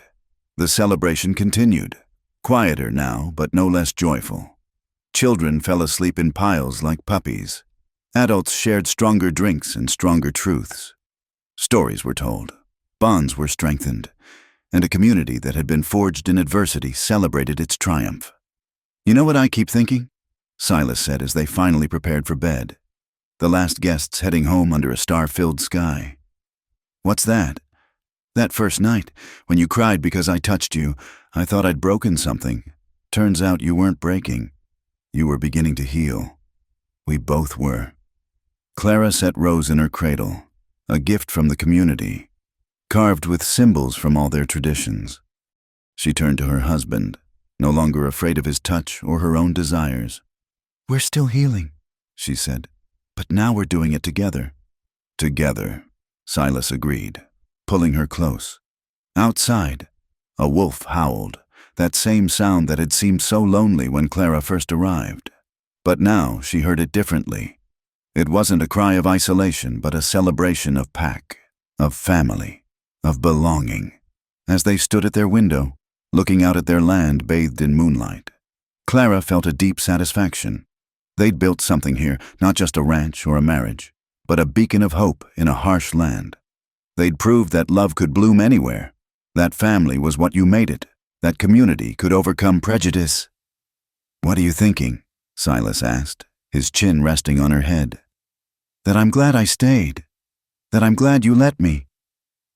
The celebration continued, quieter now but no less joyful. Children fell asleep in piles like puppies. Adults shared stronger drinks and stronger truths. Stories were told, bonds were strengthened, and a community that had been forged in adversity celebrated its triumph. "You know what I keep thinking?" Silas said as they finally prepared for bed, the last guests heading home under a star-filled sky. "What's that?" "That first night, when you cried because I touched you, I thought I'd broken something. Turns out you weren't breaking. You were beginning to heal. We both were." Clara set Rose in her cradle, a gift from the community, carved with symbols from all their traditions. She turned to her husband, no longer afraid of his touch or her own desires. "We're still healing," she said, "but now we're doing it together." "Together," Silas agreed, pulling her close. Outside, a wolf howled, that same sound that had seemed so lonely when Clara first arrived. But now she heard it differently. It wasn't a cry of isolation, but a celebration of pack, of family, of belonging. As they stood at their window, looking out at their land bathed in moonlight, Clara felt a deep satisfaction. They'd built something here, not just a ranch or a marriage, but a beacon of hope in a harsh land. They'd proved that love could bloom anywhere. That family was what you made it. That community could overcome prejudice. "What are you thinking?" Silas asked, his chin resting on her head. "That I'm glad I stayed. That I'm glad you let me.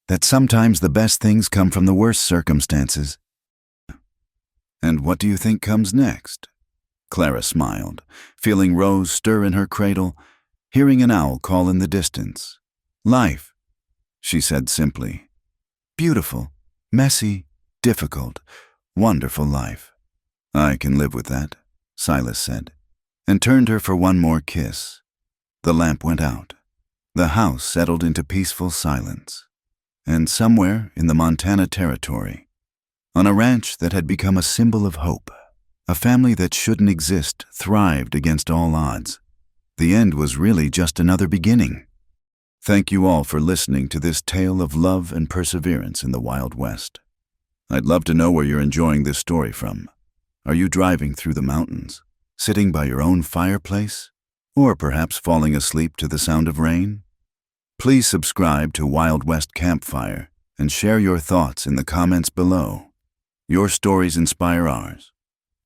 That sometimes the best things come from the worst circumstances." "And what do you think comes next?" Clara smiled, feeling Rose stir in her cradle, hearing an owl call in the distance. "Life," she said simply. "Beautiful, messy, difficult, wonderful life. I can live with that, Silas said, and turned her for one more kiss. The lamp went out. The house settled into peaceful silence. And somewhere in the Montana Territory, on a ranch that had become a symbol of hope, a family that shouldn't exist thrived against all odds. The end was really just another beginning. Thank you all for listening to this tale of love and perseverance in the Wild West. I'd love to know where you're enjoying this story from. Are you driving through the mountains, sitting by your own fireplace, or perhaps falling asleep to the sound of rain? Please subscribe to Wild West Campfire and share your thoughts in the comments below. Your stories inspire ours,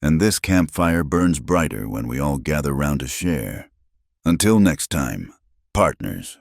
and this campfire burns brighter when we all gather round to share. Until next time, partners.